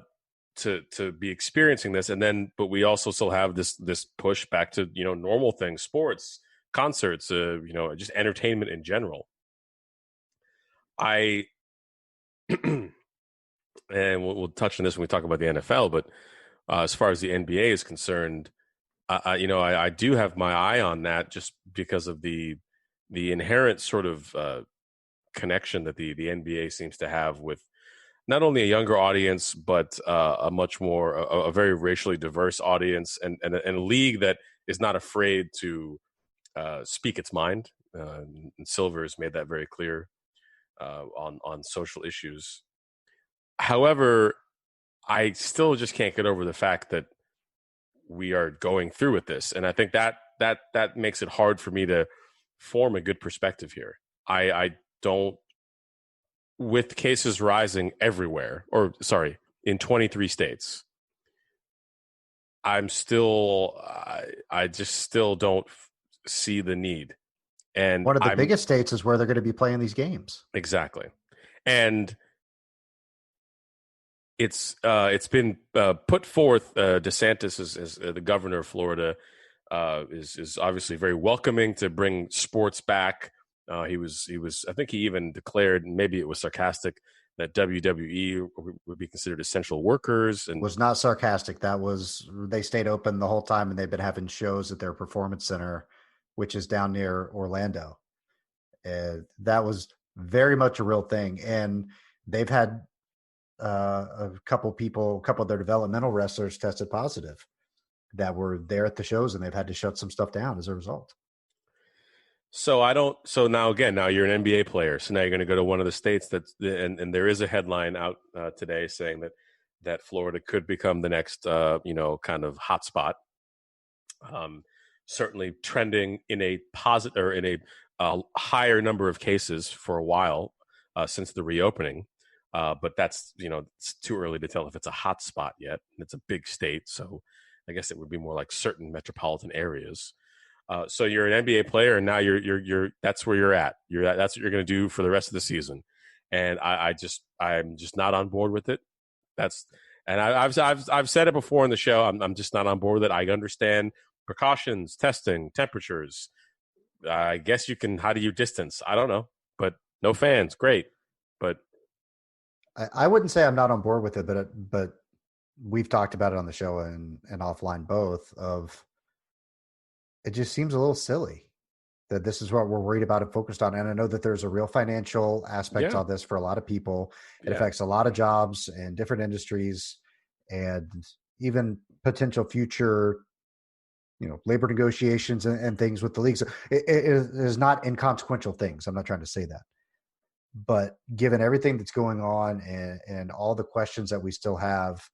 be experiencing this. And then, but we also still have this push back to, normal things, sports, concerts, just entertainment in general. And we'll touch on this when we talk about the NFL, but as far as the NBA is concerned, I do have my eye on that, just because of the inherent sort of connection that the NBA seems to have with not only a younger audience, but a much more a very racially diverse audience, and a league that is not afraid to speak its mind. And Silver has made that very clear on social issues. However, I still just can't get over the fact that we are going through with this, and I think that makes it hard for me to form a good perspective here. I don't, with cases rising everywhere, in 23 states, I just still don't see the need. And one of the biggest states is where they're going to be playing these games. Exactly. And it's been put forth. DeSantis is the governor of Florida, is obviously very welcoming to bring sports back. I think he even declared, maybe it was sarcastic, that WWE would be considered essential workers. And Was not sarcastic. That was, they stayed open the whole time, and they've been having shows at their performance center, which is down near Orlando. That was very much a real thing. And they've had a couple of their developmental wrestlers tested positive that were there at the shows, and they've had to shut some stuff down as a result. So now again, now you're an NBA player. So now you're going to go to one of the states and there is a headline out today saying that Florida could become the next, kind of hotspot. Certainly trending in a positive, or in a higher number of cases for a while since the reopening. But that's, it's too early to tell if it's a hotspot yet. It's a big state, so I guess it would be more like certain metropolitan areas. So you're an NBA player, and now you're that's where you're at. That's what you're going to do for the rest of the season. And I'm just not on board with it. I've said it before in the show. I'm just not on board with it. I understand precautions, testing, temperatures. I guess you can. How do you distance? I don't know, but no fans, great. But I wouldn't say I'm not on board with it, but we've talked about it on the show and offline both. Of it just seems a little silly that this is what we're worried about and focused on. And I know that there's a real financial aspect of this for a lot of people. It affects a lot of jobs and different industries, and even potential future, labor negotiations and things with the league. So it is not inconsequential things. I'm not trying to say that. But given everything that's going on and all the questions that we still have,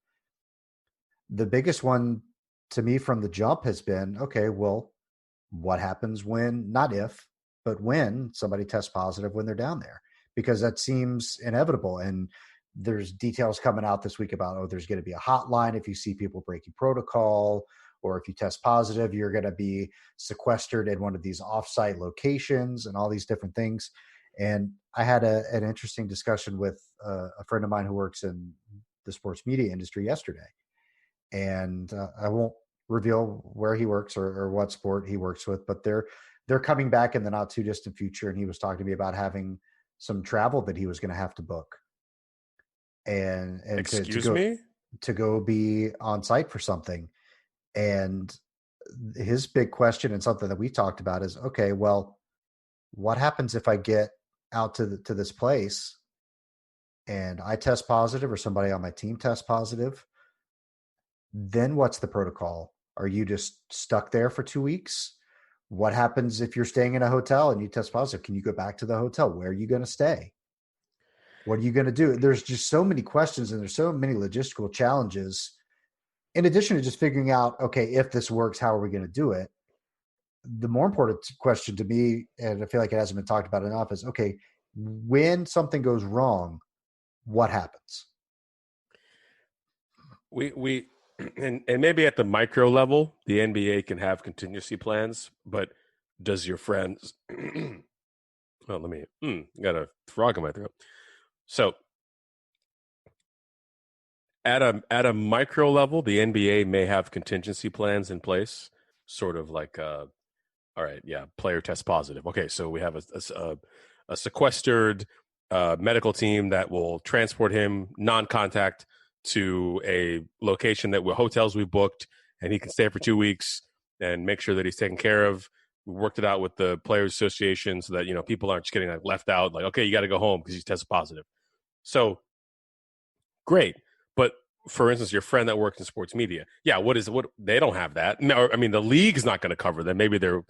the biggest one to me from the jump has been, okay, well, what happens when, not if, but when somebody tests positive when they're down there? Because that seems inevitable. And there's details coming out this week about, there's going to be a hotline if you see people breaking protocol, or if you test positive, you're going to be sequestered in one of these offsite locations and all these different things. And I had an interesting discussion with a friend of mine who works in the sports media industry yesterday. And I won't reveal where he works or what sport he works with, but they're coming back in the not too distant future. And he was talking to me about having some travel that he was going to have to book. And to go be on site for something. And his big question, and something that we talked about, is, okay, well, what happens if I get out to this place and I test positive, or somebody on my team tests positive? Then what's the protocol? Are you just stuck there for 2 weeks? What happens if you're staying in a hotel and you test positive? Can you go back to the hotel? Where are you going to stay? What are you going to do? There's just so many questions, and there's so many logistical challenges. In addition to just figuring out, okay, if this works, how are we going to do it? The more important question to me, and I feel like it hasn't been talked about enough, is, okay, when something goes wrong, what happens? And maybe at the micro level, the NBA can have contingency plans, but does your friends? Well, got a frog in my throat. So at a micro level, the NBA may have contingency plans in place, sort of like, all right, yeah, player test positive. Okay, so we have a sequestered medical team that will transport him non-contact to a location that hotels we booked, and he can stay for 2 weeks and make sure that he's taken care of. We worked it out with the Players Association so that, people aren't just getting left out, like, okay, you got to go home because you tested positive. So great. But for instance, your friend that works in sports media, what they don't have that. No, I mean, the league's not going to cover them. Maybe their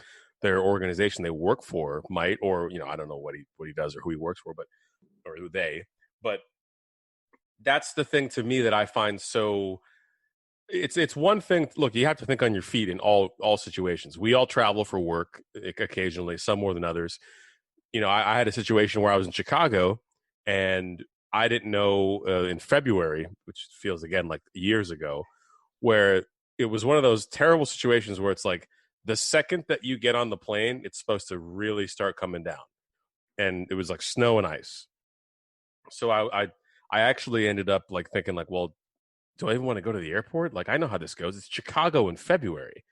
organization they work for might, or I don't know what he does or who he works for, or who they. But that's the thing to me that I find so. It's one thing. Look, you have to think on your feet in all situations. We all travel for work occasionally, some more than others. I had a situation where I was in Chicago, and I didn't know in February, which feels again like years ago, where it was one of those terrible situations where it's like the second that you get on the plane, it's supposed to really start coming down, and it was like snow and ice. So I actually ended up thinking well, do I even want to go to the airport? I know how this goes. It's Chicago in February.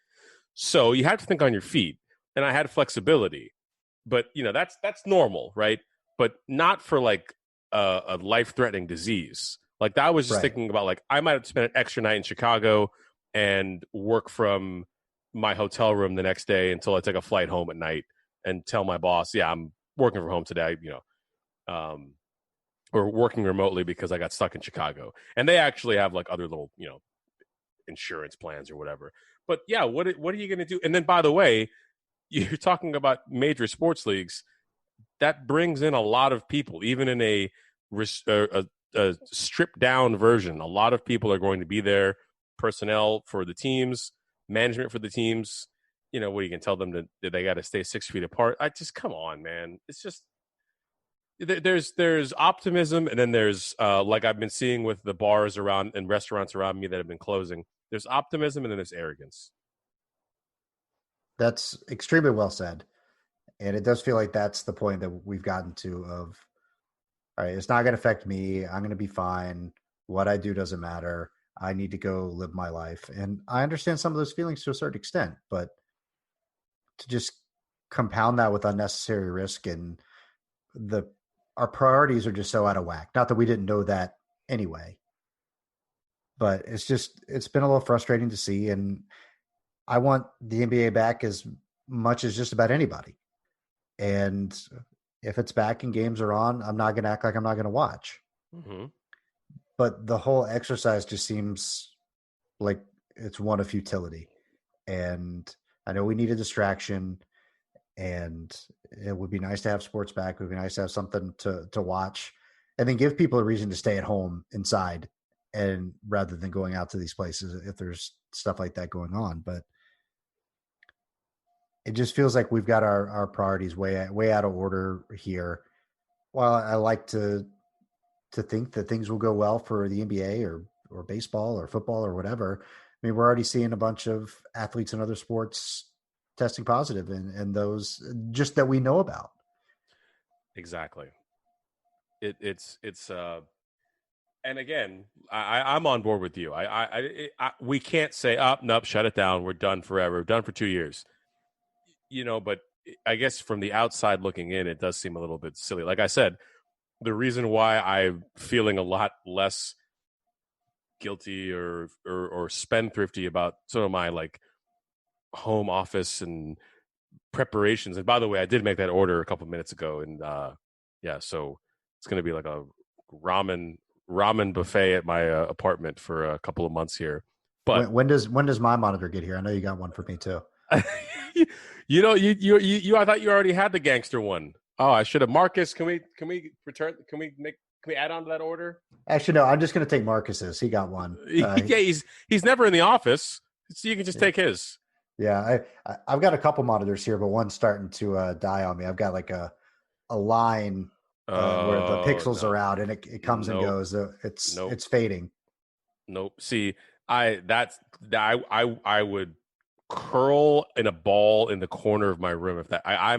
So you have to think on your feet. And I had flexibility. but that's normal, right? But not for like a life-threatening disease. Like I was just Right. thinking about like I might have spent an extra night in Chicago and work from my hotel room the next day until I take a flight home at night and tell my boss, yeah, I'm working from home today, or working remotely because I got stuck in Chicago. And they actually have like other little, insurance plans or whatever. But yeah, what are you going to do? And then by the way, you're talking about major sports leagues. That brings in a lot of people, even in a stripped down version. A lot of people are going to be there, personnel for the teams, management for the teams. What you can tell them that they got to stay 6 feet apart. I just come on, man. It's just there's optimism, and then there's like I've been seeing with the bars around and restaurants around me that have been closing. There's optimism, and then there's arrogance. That's extremely well said. And it does feel like that's the point that we've gotten to of, all right, it's not going to affect me. I'm going to be fine. What I do doesn't matter. I need to go live my life. And I understand some of those feelings to a certain extent, but to just compound that with unnecessary risk and our priorities are just so out of whack. Not that we didn't know that anyway, but it's been a little frustrating to see. And I want the NBA back as much as just about anybody. And if it's back and games are on, I'm not going to act like I'm not going to watch. Mm-hmm. But the whole exercise just seems like it's one of futility. And I know we need a distraction, and it would be nice to have sports back. It would be nice to have something to watch, and then give people a reason to stay at home inside, and rather than going out to these places if there's stuff like that going on. But it just feels like we've got our priorities way out of order here. While I like to think that things will go well for the NBA or baseball or football or whatever, I mean, we're already seeing a bunch of athletes in other sports testing positive, and those just that we know about. Exactly. It's and again, I'm on board with you. We can't say, oh, nope, shut it down. We're done forever. We're done for 2 years. But I guess from the outside looking in, it does seem a little bit silly. Like I said, the reason why I'm feeling a lot less guilty or spendthrifty about some of my like home office and preparations. And by the way, I did make that order a couple of minutes ago, and yeah, so it's going to be like a ramen buffet at my apartment for a couple of months here. But When does my monitor get here? I know you got one for me too. you I thought you already had the gangster one. Oh, I should have. Marcus, can we return? Can we add on to that order? Actually, no. I'm just going to take Marcus's. He got one. Yeah, he's never in the office, so you can just take his. Yeah, I've got a couple monitors here, but one's starting to die on me. I've got like a line where the pixels are out, and it comes and goes. It's fading. Nope. See, I would curl in a ball in the corner of my room if that. I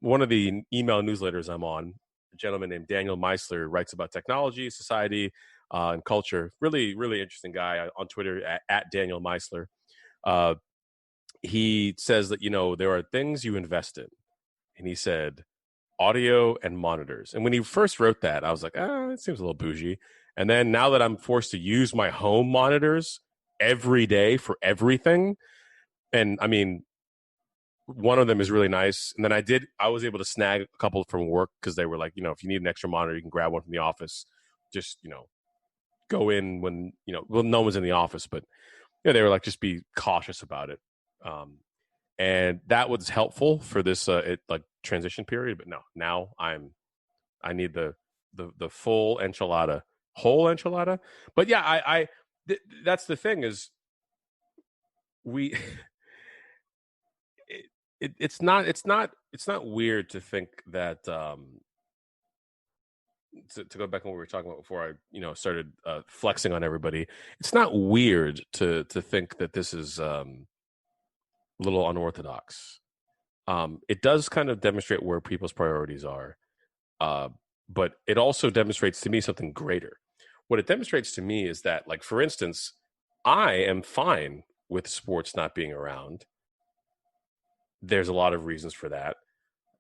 one of the email newsletters I'm on, a gentleman named Daniel Meisler writes about technology, society, and culture. Really, really interesting guy on Twitter at Daniel Meisler. He says that there are things you invest in, and he said audio and monitors. And when he first wrote that, I was like, it seems a little bougie. And then now that I'm forced to use my home monitors every day for everything, and I mean, one of them is really nice. And then I was able to snag a couple from work because they were like, if you need an extra monitor, you can grab one from the office. Just, go in when, well, no one's in the office, but they were like, just be cautious about it. And that was helpful for this transition period. But no, now I need the full enchilada, whole enchilada. But yeah, that's the thing is we. It's not weird to think that to go back on what we were talking about before I started flexing on everybody. It's not weird to think that this is a little unorthodox. It does kind of demonstrate where people's priorities are, but it also demonstrates to me something greater. What it demonstrates to me is that, like, for instance, I am fine with sports not being around. there's a lot of reasons for that.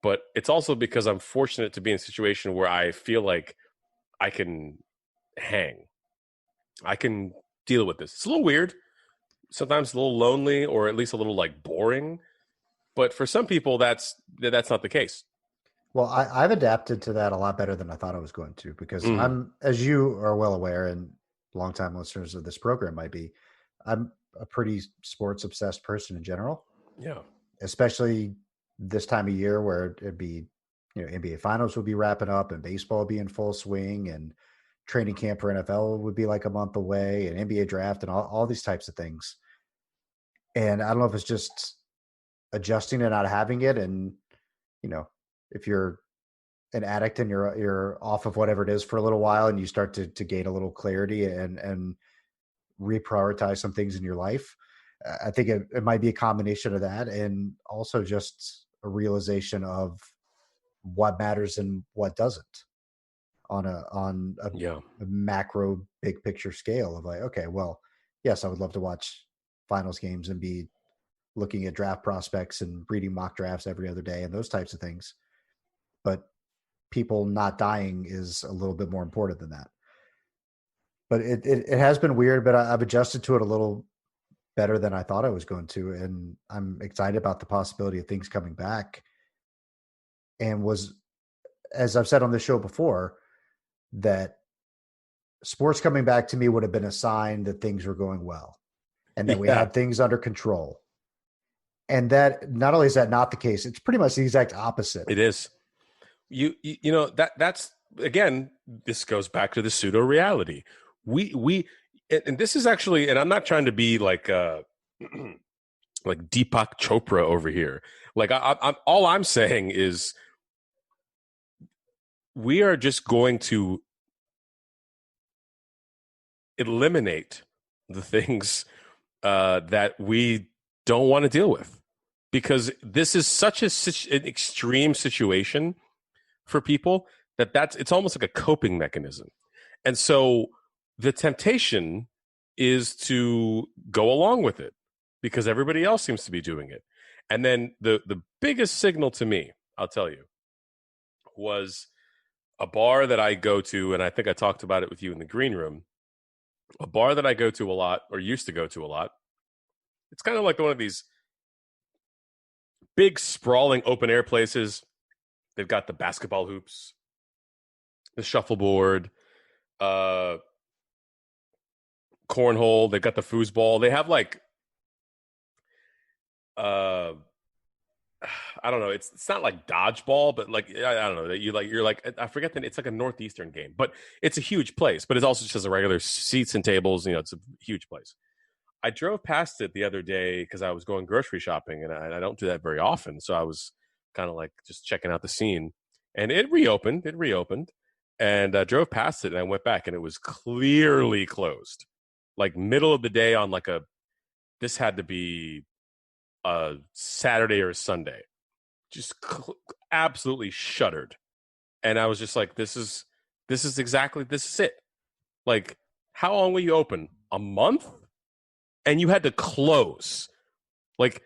But it's also because I'm fortunate to be in a situation where I feel like I can hang. I can deal with this. It's a little weird, sometimes a little lonely, or at least a little like boring. But for some people, that's not the case. Well, I've adapted to that a lot better than I thought I was going to, because Mm, I'm, as you are well aware, and longtime listeners of this program might be, I'm a pretty sports obsessed person in general, yeah, especially this time of year where it'd be, NBA finals would be wrapping up and baseball would be in full swing, and training camp for NFL would be like a month away, and NBA draft and all these types of things. And I don't know if it's just adjusting to not having it. And, you know, if you're an addict and you're off of whatever it is for a little while, and you start to gain a little clarity and reprioritize some things in your life, I think it might be a combination of that, and also just a realization of what matters and what doesn't yeah, a macro big picture scale of like, okay, well, yes, I would love to watch finals games and be looking at draft prospects and reading mock drafts every other day and those types of things. But people not dying is a little bit more important than that. But it has been weird, but I've adjusted to it a little better than I thought I was going to. And I'm excited about the possibility of things coming back. And was, as I've said on this show before, that sports coming back to me would have been a sign that things were going well and that we yeah. had things under control. And that not only is that not the case, it's pretty much the exact opposite. It is. You know that's again. This goes back to the pseudo reality. We and this is actually, and I'm not trying to be like like Deepak Chopra over here. Like I'm all I'm saying is we are just going to eliminate the things that we don't want to deal with, because this is such an extreme situation for people that's it's almost like a coping mechanism. And so the temptation is to go along with it because everybody else seems to be doing it. And then the biggest signal to me, I'll tell you, was a bar that I go to, and I think I talked about it with you in the green room. A bar that I go to a lot, or used to go to a lot. It's kind of like one of these big sprawling open air places. They've got the basketball hoops, the shuffleboard, uh, cornhole. They've got the foosball. They have like uh I don't know. It's not like dodgeball, but like I don't know. You're like I forget that it's like a northeastern game, but it's a huge place. But it also just has a regular seats and tables. You know, it's a huge place. I drove past it the other day because I was going grocery shopping, and I don't do that very often. So I was kind of like just checking out the scene, and it reopened. It reopened, and I drove past it, and I went back, and it was clearly closed, like middle of the day on like a. This had to be a Saturday or a Sunday. Just absolutely shuddered, and I was just like, this is it. Like, how long will you open? A month? And you had to close. Like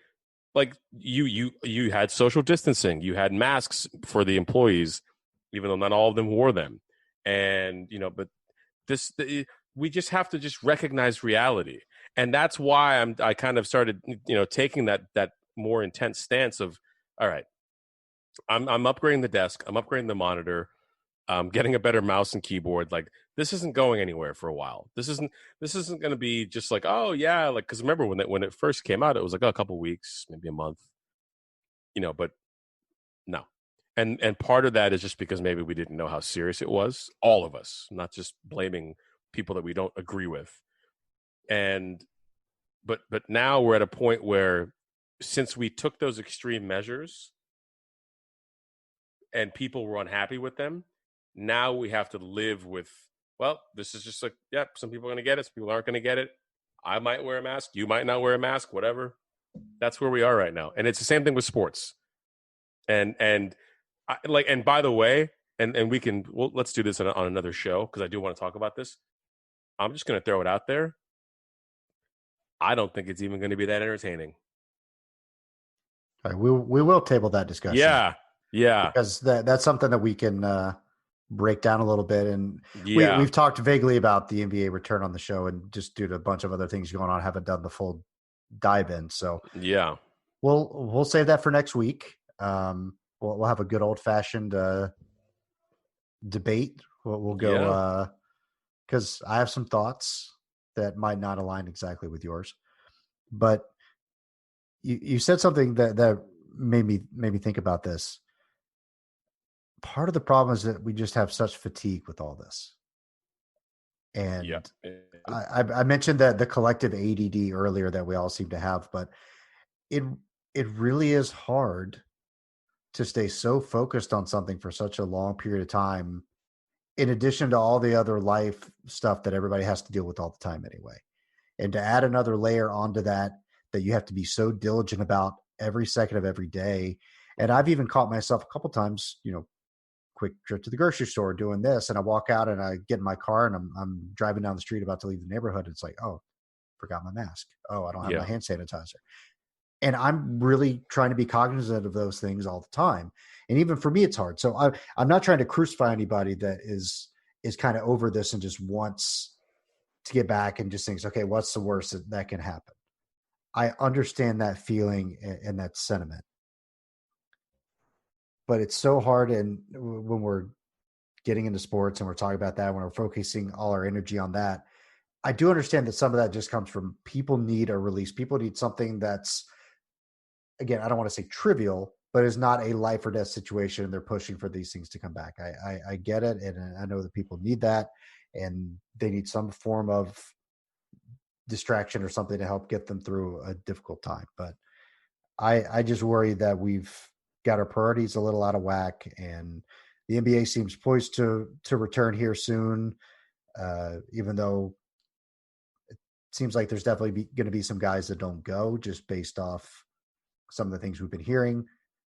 you had social distancing, you had masks for the employees, even though not all of them wore them. And but we just have to just recognize reality. And that's why I kind of started taking that more intense stance of, all right, I'm upgrading the desk, I'm upgrading the monitor, getting a better mouse and keyboard. Like, this isn't going anywhere for a while. This isn't going to be just like, oh yeah, like, because remember when it first came out, it was like, oh, a couple weeks, maybe a month, but no. And part of that is just because maybe we didn't know how serious it was. All of us, not just blaming people that we don't agree with. And but now we're at a point where, since we took those extreme measures and people were unhappy with them, now we have to live with, well, this is just like, yep, some people are going to get it, some people aren't going to get it. I might wear a mask, you might not wear a mask, whatever. That's where we are right now. And it's the same thing with sports. And and by the way, and we can, well, let's do this on another show, because I do want to talk about this. I'm just going to throw it out there. I don't think it's even going to be that entertaining. All right, we will table that discussion Yeah. Yeah. because that's something that we can break down a little bit. And Yeah. we've talked vaguely about the NBA return on the show, and just due to a bunch of other things going on, haven't done the full dive in. So Yeah. we'll save that for next week. We'll have a good old fashioned debate. We'll Yeah. go because I have some thoughts that might not align exactly with yours, but you said something that made me think about this. Part of the problem is that we just have such fatigue with all this. Yeah. And I mentioned that the collective ADD earlier that we all seem to have, but it it really is hard to stay so focused on something for such a long period of time, in addition to all the other life stuff that everybody has to deal with all the time anyway. And to add another layer onto that, that you have to be so diligent about every second of every day. And I've even caught myself a couple times, quick trip to the grocery store doing this, and I walk out and I get in my car and I'm driving down the street about to leave the neighborhood. It's like, oh, forgot my mask. Oh, I don't have my Yeah. hand sanitizer. And I'm really trying to be cognizant of those things all the time. And even for me, it's hard. So I'm not trying to crucify anybody that is kind of over this and just wants to get back and just thinks, okay, what's the worst that can happen? I understand that feeling and that sentiment, but it's so hard. And when we're getting into sports and we're talking about that, when we're focusing all our energy on that, I do understand that some of that just comes from people need a release. People need something that's, again, I don't want to say trivial, but is not a life or death situation. And they're pushing for these things to come back. I get it. And I know that people need that, and they need some form of distraction or something to help get them through a difficult time. But I just worry that we've got our priorities a little out of whack, and the NBA seems poised to return here soon, even though it seems like there's definitely going to be some guys that don't go just based off some of the things we've been hearing,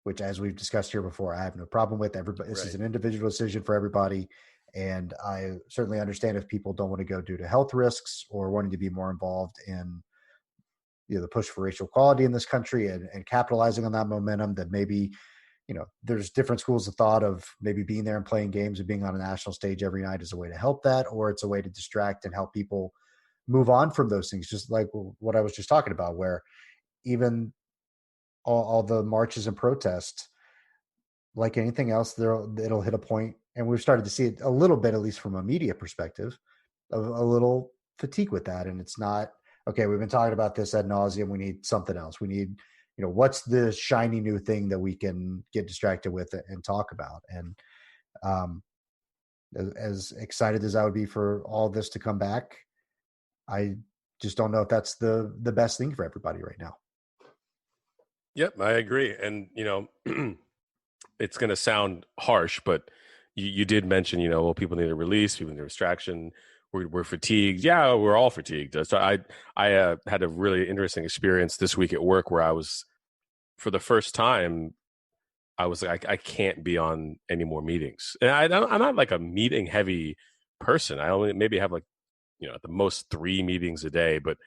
which, as we've discussed here before, I have no problem with. Everybody, this is an individual decision for everybody. And I certainly understand if people don't want to go due to health risks or wanting to be more involved in the push for racial equality in this country, and capitalizing on that momentum, that maybe there's different schools of thought of maybe being there and playing games and being on a national stage every night is a way to help that, or it's a way to distract and help people move on from those things, just like what I was just talking about, where even all the marches and protests, like anything else, it'll hit a point, and we've started to see it a little bit, at least from a media perspective, of a little fatigue with that. And it's not, okay, we've been talking about this ad nauseum, we need something else. We need, what's the shiny new thing that we can get distracted with and talk about. And as excited as I would be for all this to come back, I just don't know if that's the best thing for everybody right now. Yep, I agree. And, it's going to sound harsh, but you did mention, well, people need a release, people need a distraction. We're fatigued. Yeah, we're all fatigued. So I had a really interesting experience this week at work where I was, for the first time, I was like, I can't be on any more meetings. And I'm not like a meeting heavy person. I only maybe have like, at the most 3 meetings a day. But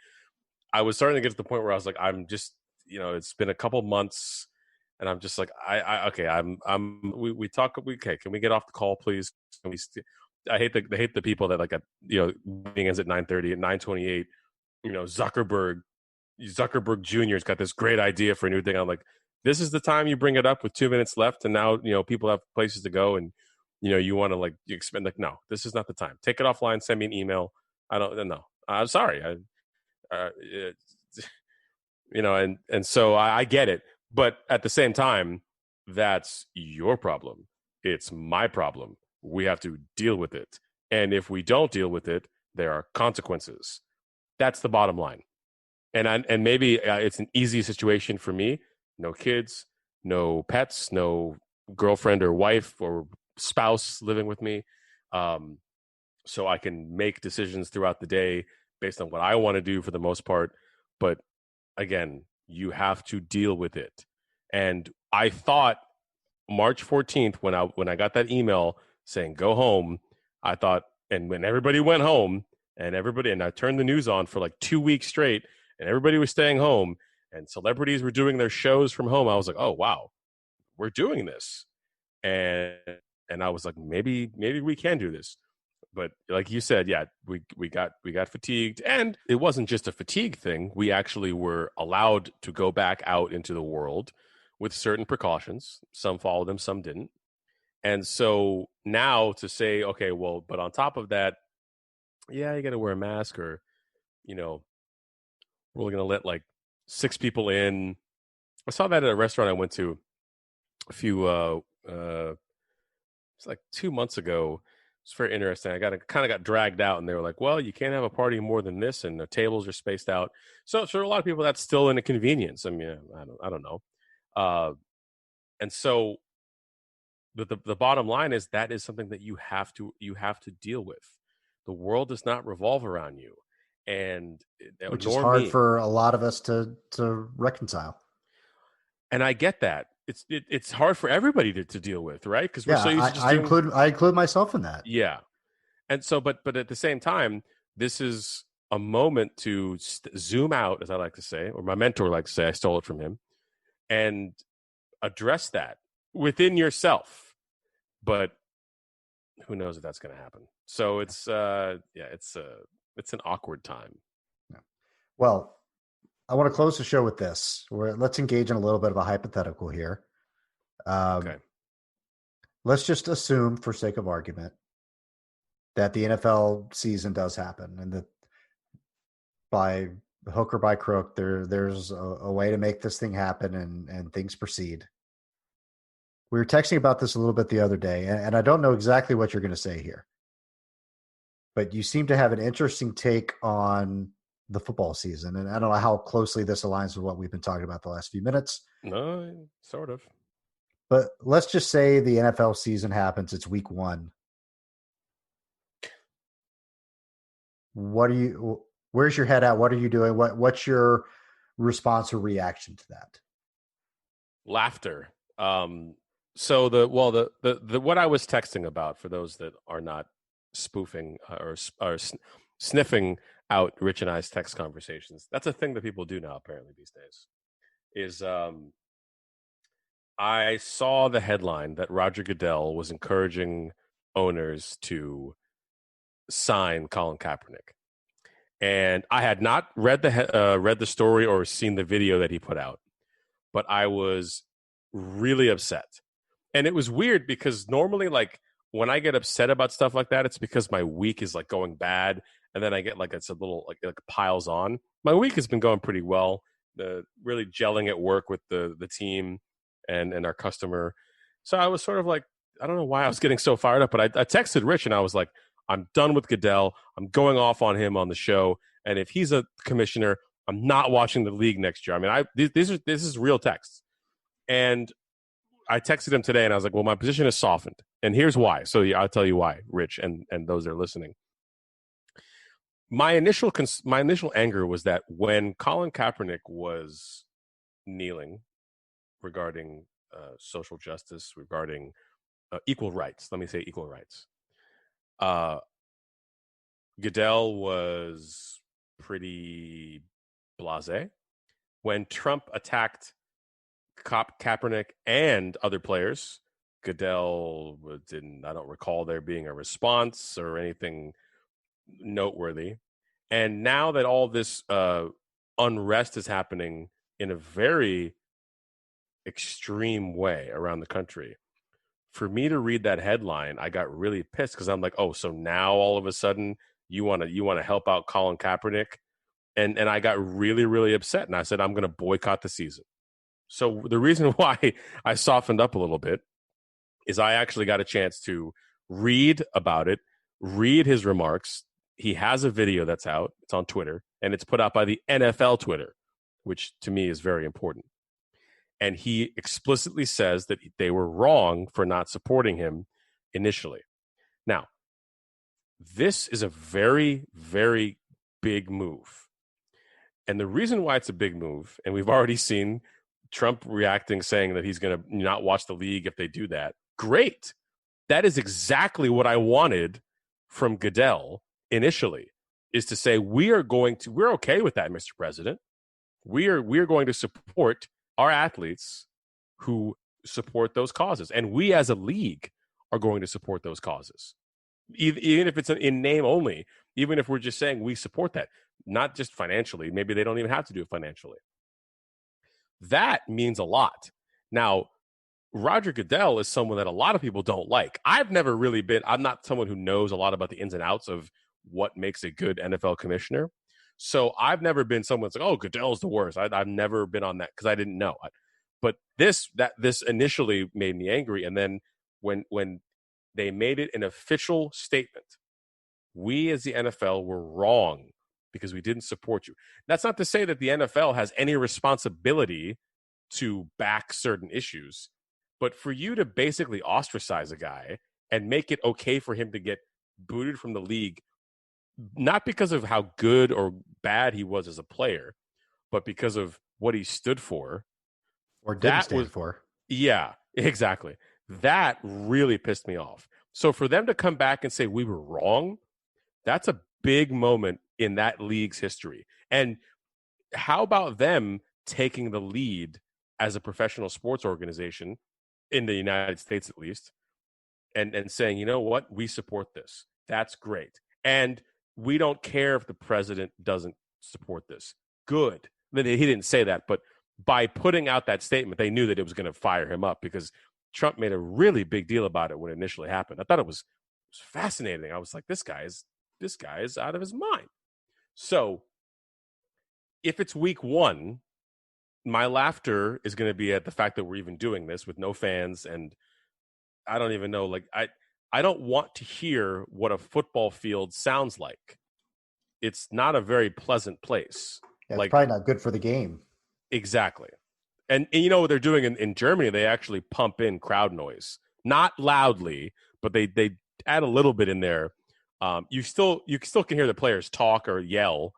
I was starting to get to the point where I was like, I'm just, it's been a couple months, and I'm just like, okay, we talk, okay, can we get off the call, please? Can we I hate the people that like, meeting ends at 9:30, at 9:28, Zuckerberg Jr.'s got this great idea for a new thing. I'm like, this is the time you bring it up with 2 minutes left, and now people have places to go, and you want to like you expend, like, no, this is not the time. Take it offline. Send me an email. I don't know. I'm sorry. Uh, and so I get it, but at the same time, that's your problem. It's my problem. We have to deal with it, and if we don't deal with it, there are consequences. That's the bottom line. And maybe it's an easy situation for me. No kids, no pets, no girlfriend or wife or spouse living with me. So I can make decisions throughout the day based on what I want to do for the most part. But again, you have to deal with it. And I thought March 14th, when I got that email saying go home, I thought, and when everybody went home and I turned the news on for like 2 weeks straight, and everybody was staying home, and celebrities were doing their shows from home. I was like, oh wow, we're doing this, and I was like, maybe we can do this. But like you said, yeah, we got fatigued, and it wasn't just a fatigue thing. We actually were allowed to go back out into the world with certain precautions. Some followed them, some didn't. And so now to say, okay, well, but on top of that, yeah, you got to wear a mask, or we're only going to let like 6 people in. I saw that at a restaurant I went to a few it's like 2 months ago. It's very interesting. I kind of got dragged out, and they were like, "Well, you can't have a party more than this, and the tables are spaced out." So for a lot of people, that's still an inconvenience. I mean, I don't know. And so the bottom line is that is something that you have to deal with. The world does not revolve around you, and which is hard for a lot of us to reconcile. And I get that. It's hard for everybody to deal with, right? Because we're so used to just I include myself in that. Yeah. And so, but at the same time, this is a moment to zoom out, as I like to say, or my mentor likes to say, I stole it from him, and address that within yourself. But who knows if that's going to happen? So it's it's an awkward time. Yeah. Well, I want to close the show with this. Let's engage in a little bit of a hypothetical here. Okay. Let's just assume, for sake of argument, that the NFL season does happen, and that by hook or by crook, there's a way to make this thing happen, and things proceed. We were texting about this a little bit the other day, and I don't know exactly what you're going to say here, but you seem to have an interesting take on the football season, and I don't know how closely this aligns with what we've been talking about the last few minutes. No, sort of. But let's just say the NFL season happens. It's week 1. Where's your head at? What are you doing? What's your response or reaction to that? Laughter. So the what I was texting about, for those that are not spoofing or sniffing out Rich and I's text conversations, that's a thing that people do now apparently these days. Is I saw the headline that Roger Goodell was encouraging owners to sign Colin Kaepernick, and I had not read the story or seen the video that he put out, but I was really upset. And it was weird because normally, like, when I get upset about stuff like that, it's because my week is like going bad, and then I get like it's a little like piles on. My week has been going pretty well. Really gelling at work with the team and our customer. So I was sort of like, I don't know why I was getting so fired up, but I texted Rich and I was like, I'm done with Goodell. I'm going off on him on the show, and if he's a commissioner, I'm not watching the league next year. I mean, this is real text, and I texted him today, and I was like, well, my position is softened, and here's why. So I'll tell you why, Rich, and those that are listening. My initial anger was that when Colin Kaepernick was kneeling regarding social justice, regarding equal rights, let me say equal rights, Goodell was pretty blasé. When Trump attacked Kaepernick and other players, Goodell didn't. I don't recall there being a response or anything noteworthy. And now that all this unrest is happening in a very extreme way around the country, for me to read that headline, I got really pissed because I'm like, oh, so now all of a sudden you want to help out Colin Kaepernick, and I got really, really upset, and I said I'm going to boycott the season. So the reason why I softened up a little bit is I actually got a chance to read about it, read his remarks. He has a video that's out. It's on Twitter, and it's put out by the NFL Twitter, which to me is very important. And he explicitly says that they were wrong for not supporting him initially. Now, this is a very, very big move. And the reason why it's a big move, and we've already seen Trump reacting, saying that he's going to not watch the league if they do that. Great. That is exactly what I wanted from Goodell initially, is to say, we're okay with that, Mr. President. we're going to support our athletes who support those causes, and we as a league are going to support those causes, even if it's in name only. Even if we're just saying we support that, not just financially. Maybe they don't even have to do it financially. That means a lot. Now, Roger Goodell is someone that a lot of people don't like. I'm not someone who knows a lot about the ins and outs of what makes a good NFL commissioner. So I've never been someone that's like, oh, Goodell's the worst. I've never been on that because I didn't know. But this initially made me angry. And then when they made it an official statement, we as the NFL were wrong because we didn't support you. That's not to say that the NFL has any responsibility to back certain issues, but for you to basically ostracize a guy and make it okay for him to get booted from the league, not because of how good or bad he was as a player, but because of what he stood for. Or didn't stand for. Yeah, exactly. That really pissed me off. So for them to come back and say we were wrong, that's a big moment in that league's history. And how about them taking the lead as a professional sports organization in the United States, at least, and saying, you know what, we support this. That's great. And we don't care if the president doesn't support this. Good. He didn't say that, but by putting out that statement, they knew that it was going to fire him up because Trump made a really big deal about it when it initially happened. I thought it was fascinating. I was like, this guy is out of his mind. So if it's week one, my laughter is going to be at the fact that we're even doing this with no fans. And I don't even know, like, I don't want to hear what a football field sounds like. It's not a very pleasant place. Yeah, it's probably not good for the game. Exactly. And you know what they're doing in Germany? They actually pump in crowd noise, not loudly, but they add a little bit in there. You still can hear the players talk or yell,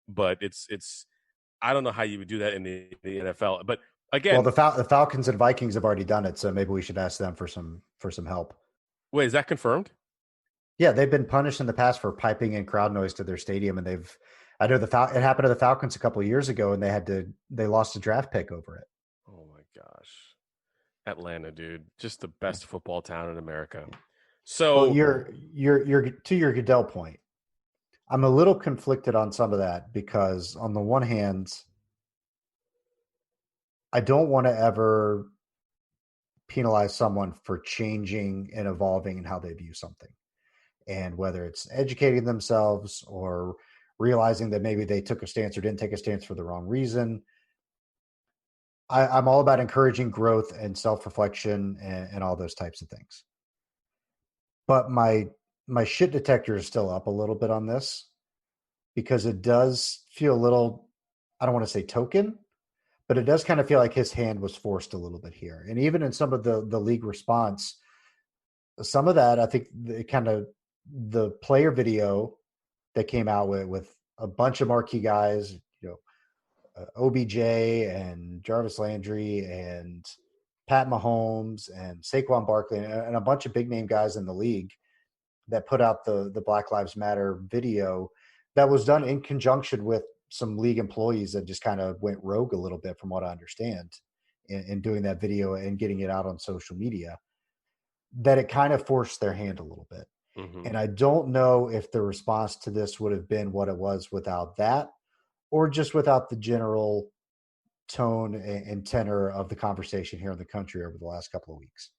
but it's I don't know how you would do that in the NFL. But again, well, the Falcons and Vikings have already done it, so maybe we should ask them for some help. Wait, is that confirmed? Yeah, they've been punished in the past for piping in crowd noise to their stadium, and I know it happened to the Falcons a couple of years ago, and they lost a draft pick over it. Oh my gosh, Atlanta, dude, just the best football town in America. So well, you're to your Goodell point. I'm a little conflicted on some of that because on the one hand, I don't want to ever penalize someone for changing and evolving in how they view something. And whether it's educating themselves or realizing that maybe they took a stance or didn't take a stance for the wrong reason. I'm all about encouraging growth and self-reflection and all those types of things. But my shit detector is still up a little bit on this because it does feel a little, I don't want to say token, but it does kind of feel like his hand was forced a little bit here. And even in some of the league response, some of that, I think the player video that came out with a bunch of marquee guys, OBJ and Jarvis Landry and Pat Mahomes and Saquon Barkley and a bunch of big name guys in the league that put out the Black Lives Matter video that was done in conjunction with some league employees that just kind of went rogue a little bit from what I understand in doing that video and getting it out on social media, that it kind of forced their hand a little bit. Mm-hmm. And I don't know if the response to this would have been what it was without that, or just without the general tone and tenor of the conversation here in the country over the last couple of weeks.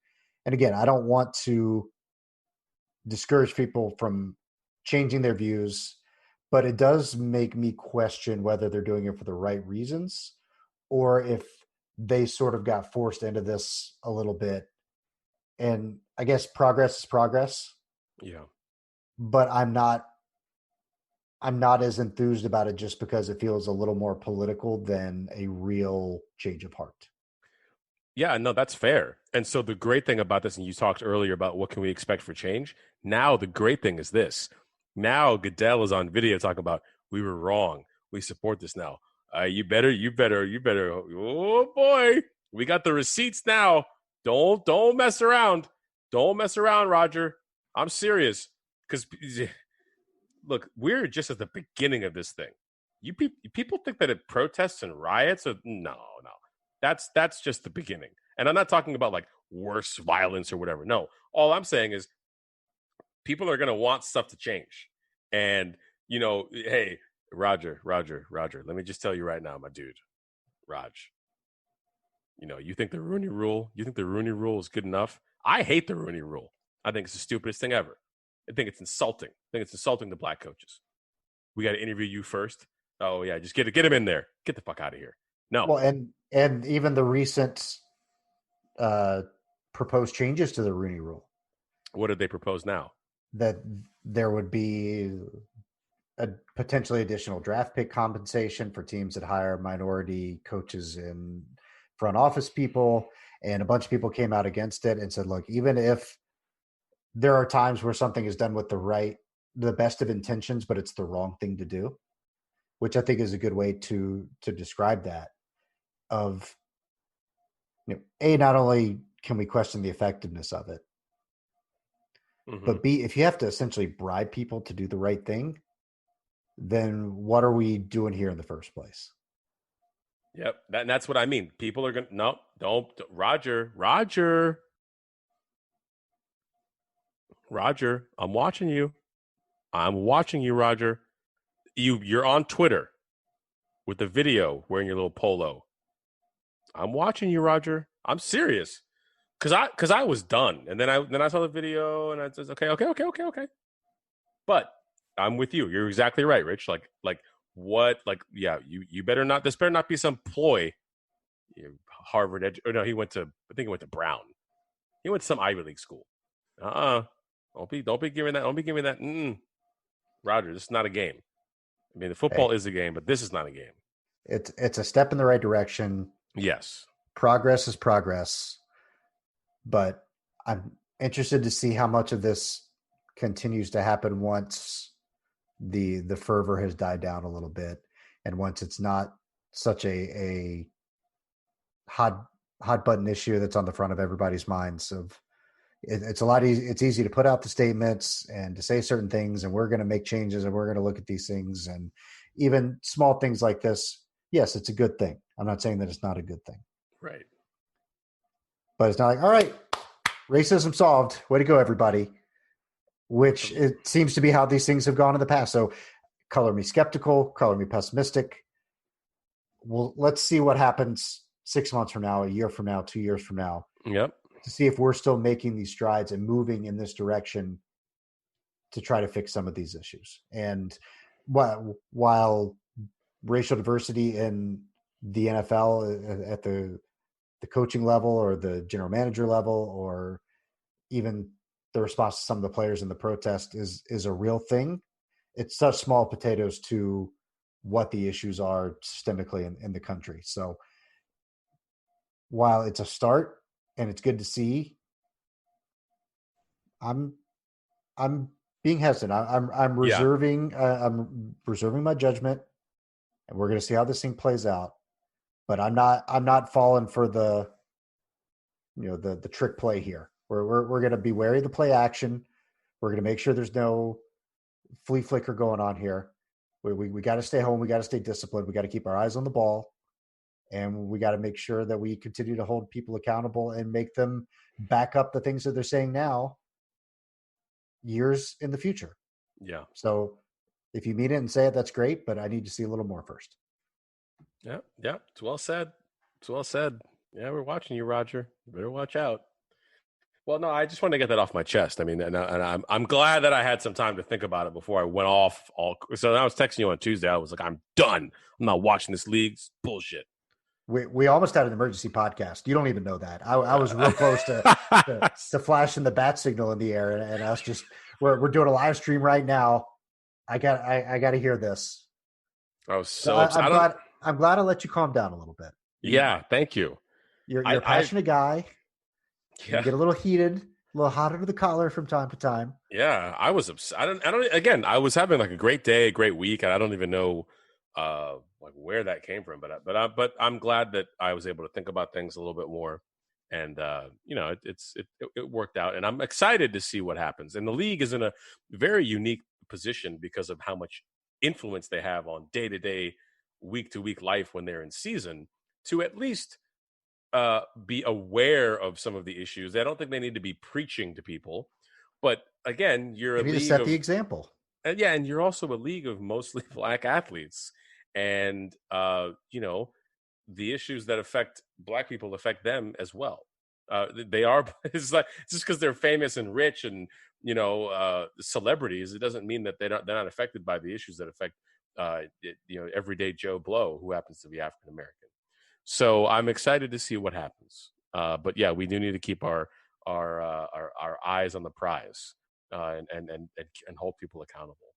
And again, I don't want to discourage people from changing their views, but it does make me question whether they're doing it for the right reasons or if they sort of got forced into this a little bit. And I guess progress is progress. Yeah. But I'm not as enthused about it just because it feels a little more political than a real change of heart. Yeah, no, that's fair. And so the great thing about this, and you talked earlier about what can we expect for change. Now, the great thing is this. Now Goodell is on video talking about we were wrong. We support this now. You better. Oh boy, we got the receipts now. Don't mess around. Don't mess around, Roger. I'm serious. Because look, we're just at the beginning of this thing. People think that it protests and riots. No. That's just the beginning. And I'm not talking about like worse violence or whatever. No, all I'm saying is people are going to want stuff to change. And, hey, Roger, let me just tell you right now, my dude, Raj, you think the Rooney Rule is good enough? I hate the Rooney Rule. I think it's the stupidest thing ever. I think it's insulting. I think it's insulting to black coaches. We got to interview you first. Oh yeah, just get him in there. Get the fuck out of here. No. Well, and even the recent proposed changes to the Rooney Rule. What did they propose now? That there would be a potentially additional draft pick compensation for teams that hire minority coaches and front office people. And a bunch of people came out against it and said, look, even if there are times where something is done with the best of intentions, but it's the wrong thing to do, which I think is a good way to describe that. Of, not only can we question the effectiveness of it, but B, if you have to essentially bribe people to do the right thing, then what are we doing here in the first place? Yep, that's what I mean. People are going to, no, don't, Roger, I'm watching you. Roger. You're on Twitter with the video wearing your little polo. I'm watching you, Roger. I'm serious. Cause I was done. And then I saw the video and I said, okay. But I'm with you. You're exactly right, Rich. Like what? Like, yeah, you better not. This better not be some ploy. Harvard or no, I think he went to Brown. He went to some Ivy League school. Don't be giving that. Don't be giving that. Roger, this is not a game. I mean, the football is a game, but this is not a game. It's a step in the right direction. Yes, progress is progress, but I'm interested to see how much of this continues to happen once the fervor has died down a little bit, and once it's not such a hot button issue that's on the front of everybody's minds. It's a lot easy. It's easy to put out the statements and to say certain things, and we're going to make changes, and we're going to look at these things, and even small things like this. Yes, it's a good thing. I'm not saying that it's not a good thing. Right. But it's not like, all right, racism solved. Way to go, everybody. Which it seems to be how these things have gone in the past. So color me skeptical, color me pessimistic. Well, let's see what happens 6 months from now, a year from now, 2 years from now. Yep. To see if we're still making these strides and moving in this direction to try to fix some of these issues. And while racial diversity in the NFL at the coaching level or the general manager level, or even the response to some of the players in the protest is a real thing, it's such small potatoes to what the issues are systemically in the country. So while it's a start and it's good to see, I'm being hesitant. I'm reserving I'm reserving my judgment, and we're going to see how this thing plays out. But I'm not falling for the trick play here. We're going to be wary of the play action. We're going to make sure there's no flea flicker going on here. We got to stay home. We got to stay disciplined. We got to keep our eyes on the ball, and we got to make sure that we continue to hold people accountable and make them back up the things that they're saying now years in the future. Yeah. So if you mean it and say it, that's great, but I need to see a little more first. Yeah. It's well said. Yeah, we're watching you, Roger. You better watch out. Well, no, I just wanted to get that off my chest. I mean, and I'm glad that I had some time to think about it before I went off all. So I was texting you on Tuesday. I was like, I'm done. I'm not watching this league. It's bullshit. We almost had an emergency podcast. You don't even know that. I was real close to flashing the bat signal in the air, and us just we're doing a live stream right now. I got to hear this. I was so upset. I'm glad I let you calm down a little bit. Yeah, thank you. You're a passionate guy. Yeah. You get a little heated, a little hot under the collar from time to time. Yeah, I was upset. I don't. Again, I was having like a great day, a great week, and I don't even know like where that came from. But I'm glad that I was able to think about things a little bit more, and it worked out, and I'm excited to see what happens. And the league is in a very unique position because of how much influence they have on day-to-day, week-to-week life when they're in season, to at least be aware of some of the issues. I don't think they need to be preaching to people, but again, you're a You need to league set the of example. yeah, and you're also a league of mostly black athletes, and the issues that affect black people affect them as well. They are it's like just because they're famous and rich and celebrities, it doesn't mean that they're not affected by the issues that affect everyday Joe Blow who happens to be African American. So I'm excited to see what happens. But yeah, we do need to keep our eyes on the prize and hold people accountable.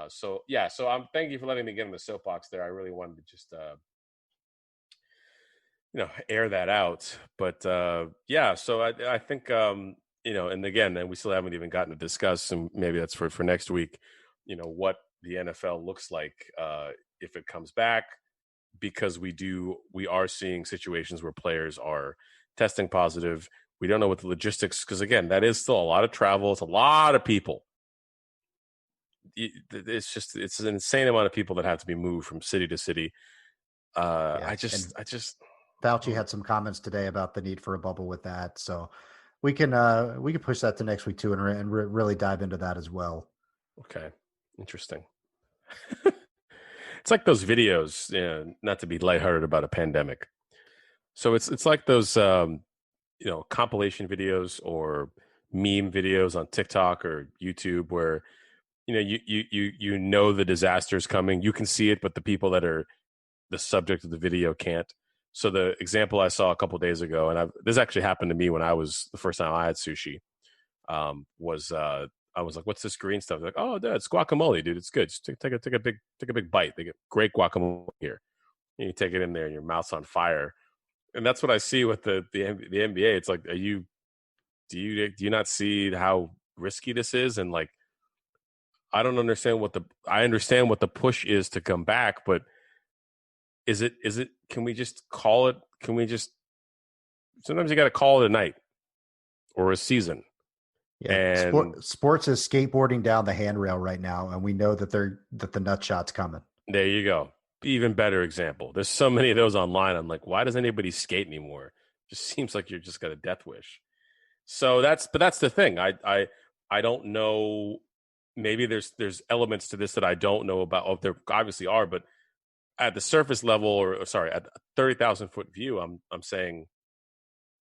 So yeah, so I'm thank you for letting me get in the soapbox there. I really wanted to just air that out. But yeah, so I think and again, and we still haven't even gotten to discuss, and maybe that's for next week. What the NFL looks like if it comes back, because we are seeing situations where players are testing positive. We don't know what the logistics, because again, that is still a lot of travel. It's a lot of people. It's an insane amount of people that have to be moved from city to city. Yeah. I just Fauci had some comments today about the need for a bubble with that. So we can push that to next week too, and really dive into that as well. Okay. Interesting. It's like those videos, not to be lighthearted about a pandemic. So it's like those compilation videos or meme videos on TikTok or YouTube where you the disaster is coming. You can see it, but the people that are the subject of the video can't. So the example I saw a couple of days ago, and this actually happened to me when I was the first time I had sushi, was I was like, "What's this green stuff?" They're like, "Oh, dude, it's guacamole, dude. It's good. Just take a big bite. They get great guacamole here. And you take it in there, and your mouth's on fire." And that's what I see with the NBA. It's like, do you not see how risky this is? And like, I don't understand I understand what the push is to come back, but is it can we just call it, sometimes you got to call it a night or a season. Yeah, And sports is skateboarding down the handrail right now, and we know that the nut shot's coming. there you go. Even better example. There's so many of those online. I'm like, why does anybody skate anymore? Just seems like you're just got a death wish. So that's the thing. I don't know. Maybe there's elements to this that I don't know about. Oh, there obviously are, but at the surface level, or sorry, at 30,000 foot view, I'm saying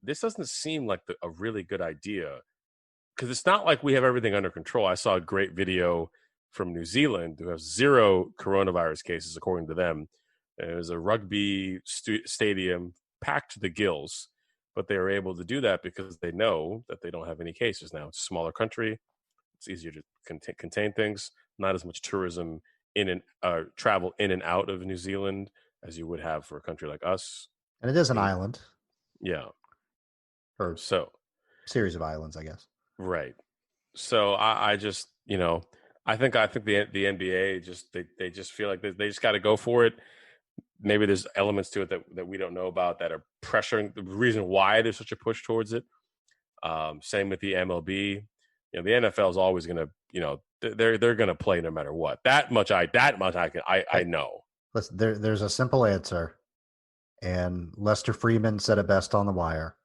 this doesn't seem like a really good idea, because it's not like we have everything under control. I saw a great video from New Zealand who have zero coronavirus cases, according to them. And it was a rugby stadium packed to the gills, but they were able to do that because they know that they don't have any cases now. It's a smaller country. It's easier to contain things. Not as much tourism in and travel in and out of New Zealand as you would have for a country like us. And it is an island. Yeah. Or so series of islands, I guess. Right. So I just I think the NBA just they just feel like they just got to go for it. Maybe there's elements to it that we don't know about that are pressuring the reason why there's such a push towards it. Same with the MLB. The NFL is always going to they're going to play no matter what. That much I know. Listen, there's a simple answer, and Lester Freeman said it best on The Wire: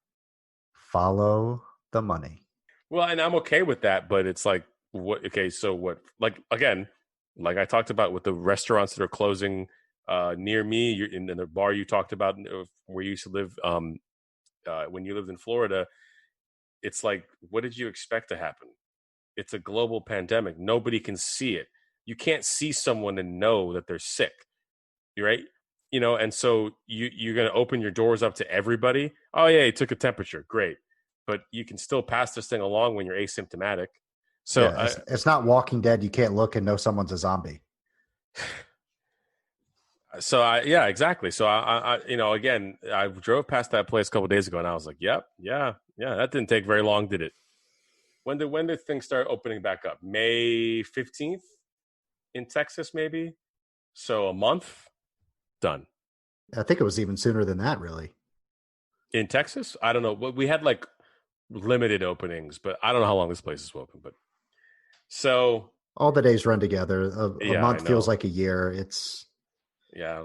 follow the money. Well, and I'm okay with that, but it's like, what? Okay, so what? Like, again, like I talked about with the restaurants that are closing near me, you're in the bar you talked about where you used to live when you lived in Florida. It's like, what did you expect to happen? It's a global pandemic. Nobody can see it. You can't see someone and know that they're sick. You're right. And so you're going to open your doors up to everybody. Oh yeah, he took a temperature. Great. But you can still pass this thing along when you're asymptomatic. So yeah, it's not Walking Dead. You can't look and know someone's a zombie. Yeah, exactly. So again, I drove past that place a couple of days ago, and I was like, yep, yeah, that didn't take very long, did it? When did things start opening back up? May 15th in Texas, maybe. So a month, done. I think it was even sooner than that, really. In Texas, I don't know. We had like limited openings, but I don't know how long this place is open. But so all the days run together. A Yeah, I month feels know. like a year. It's Yeah.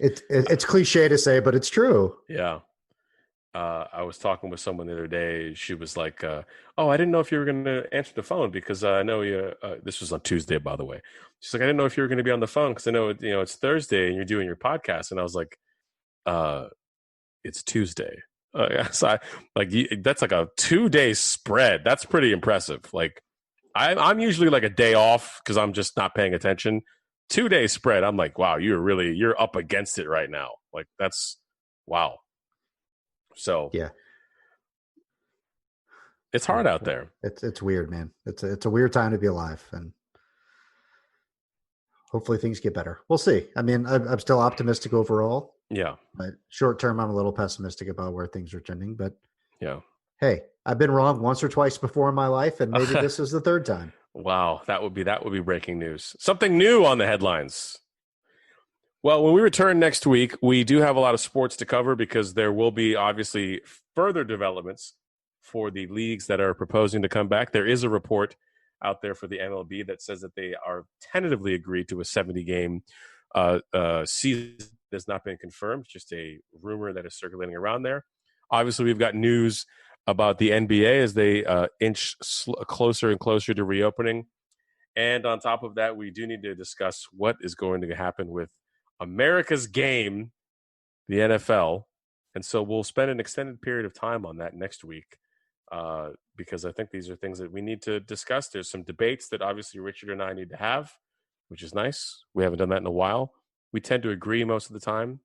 it's cliche to say, but it's true. Yeah. I was talking with someone the other day. She was like, "Oh, I didn't know if you were going to answer the phone because I know you." This was on Tuesday, by the way. She's like, "I didn't know if you were going to be on the phone because I know it's Thursday and you're doing your podcast." And I was like, uh, "It's Tuesday." So that's like a 2-day spread. That's pretty impressive. Like I'm usually like a day off because I'm just not paying attention. 2-day spread. I'm like, wow, you're up against it right now. Like that's wow. So Yeah, it's yeah. hard out there. It's weird, man. It's a weird time to be alive, and hopefully things get better. We'll see. I mean, I'm still optimistic overall, Yeah. but short term, I'm a little pessimistic about where things are trending. But Yeah. hey, I've been wrong once or twice before in my life, and maybe this is the third time. Wow, that would be breaking news. Something new on the headlines. Well, when we return next week, we do have a lot of sports to cover because there will be obviously further developments for the leagues that are proposing to come back. There is a report out there for the MLB that says that they are tentatively agreed to a 70-game season. Has not been confirmed. It's just a rumor that is circulating around there. Obviously, we've got news about the NBA as they inch closer and closer to reopening. And on top of that, we do need to discuss what is going to happen with America's game, the NFL. And so we'll spend an extended period of time on that next week because I think these are things that we need to discuss. There's some debates that obviously Richard and I need to have, which is nice. We haven't done that in a while. We tend to agree most of the time,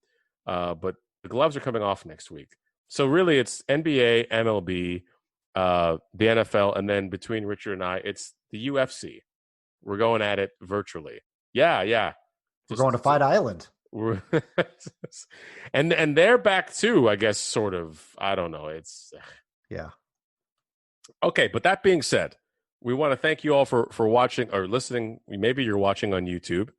but the gloves are coming off next week. So really it's NBA, MLB, the NFL, and then between Richard and I, it's the UFC. We're going at it virtually. Yeah. We're going to Fight Island. and they're back too, I guess, sort of. I don't know. It's yeah. Okay, but that being said, we want to thank you all for watching or listening. Maybe you're watching on YouTube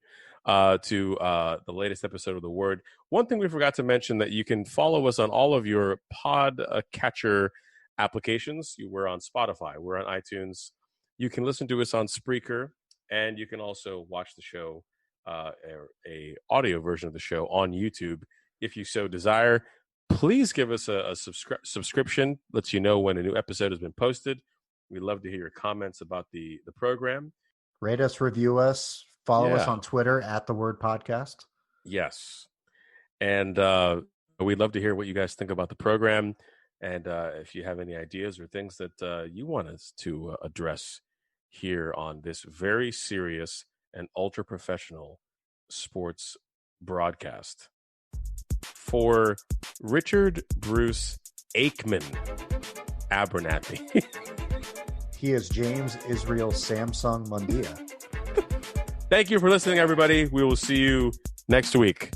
to the latest episode of The Word. One thing we forgot to mention that you can follow us on all of your pod catcher applications. We're on Spotify. We're on iTunes. You can listen to us on Spreaker, and you can also watch the show, a audio version of the show on YouTube if you so desire. Please give us a subscription. Lets you know when a new episode has been posted. We'd love to hear your comments about the program. Rate us, review us, follow us on Twitter at The Word Podcast. Yes. And we'd love to hear what you guys think about the program. And if you have any ideas or things that you want us to address here on this very serious and ultra professional sports broadcast. For Richard Bruce Aikman Abernathy. He is James Israel Samsung Mundia. Thank you for listening, everybody. We will see you next week.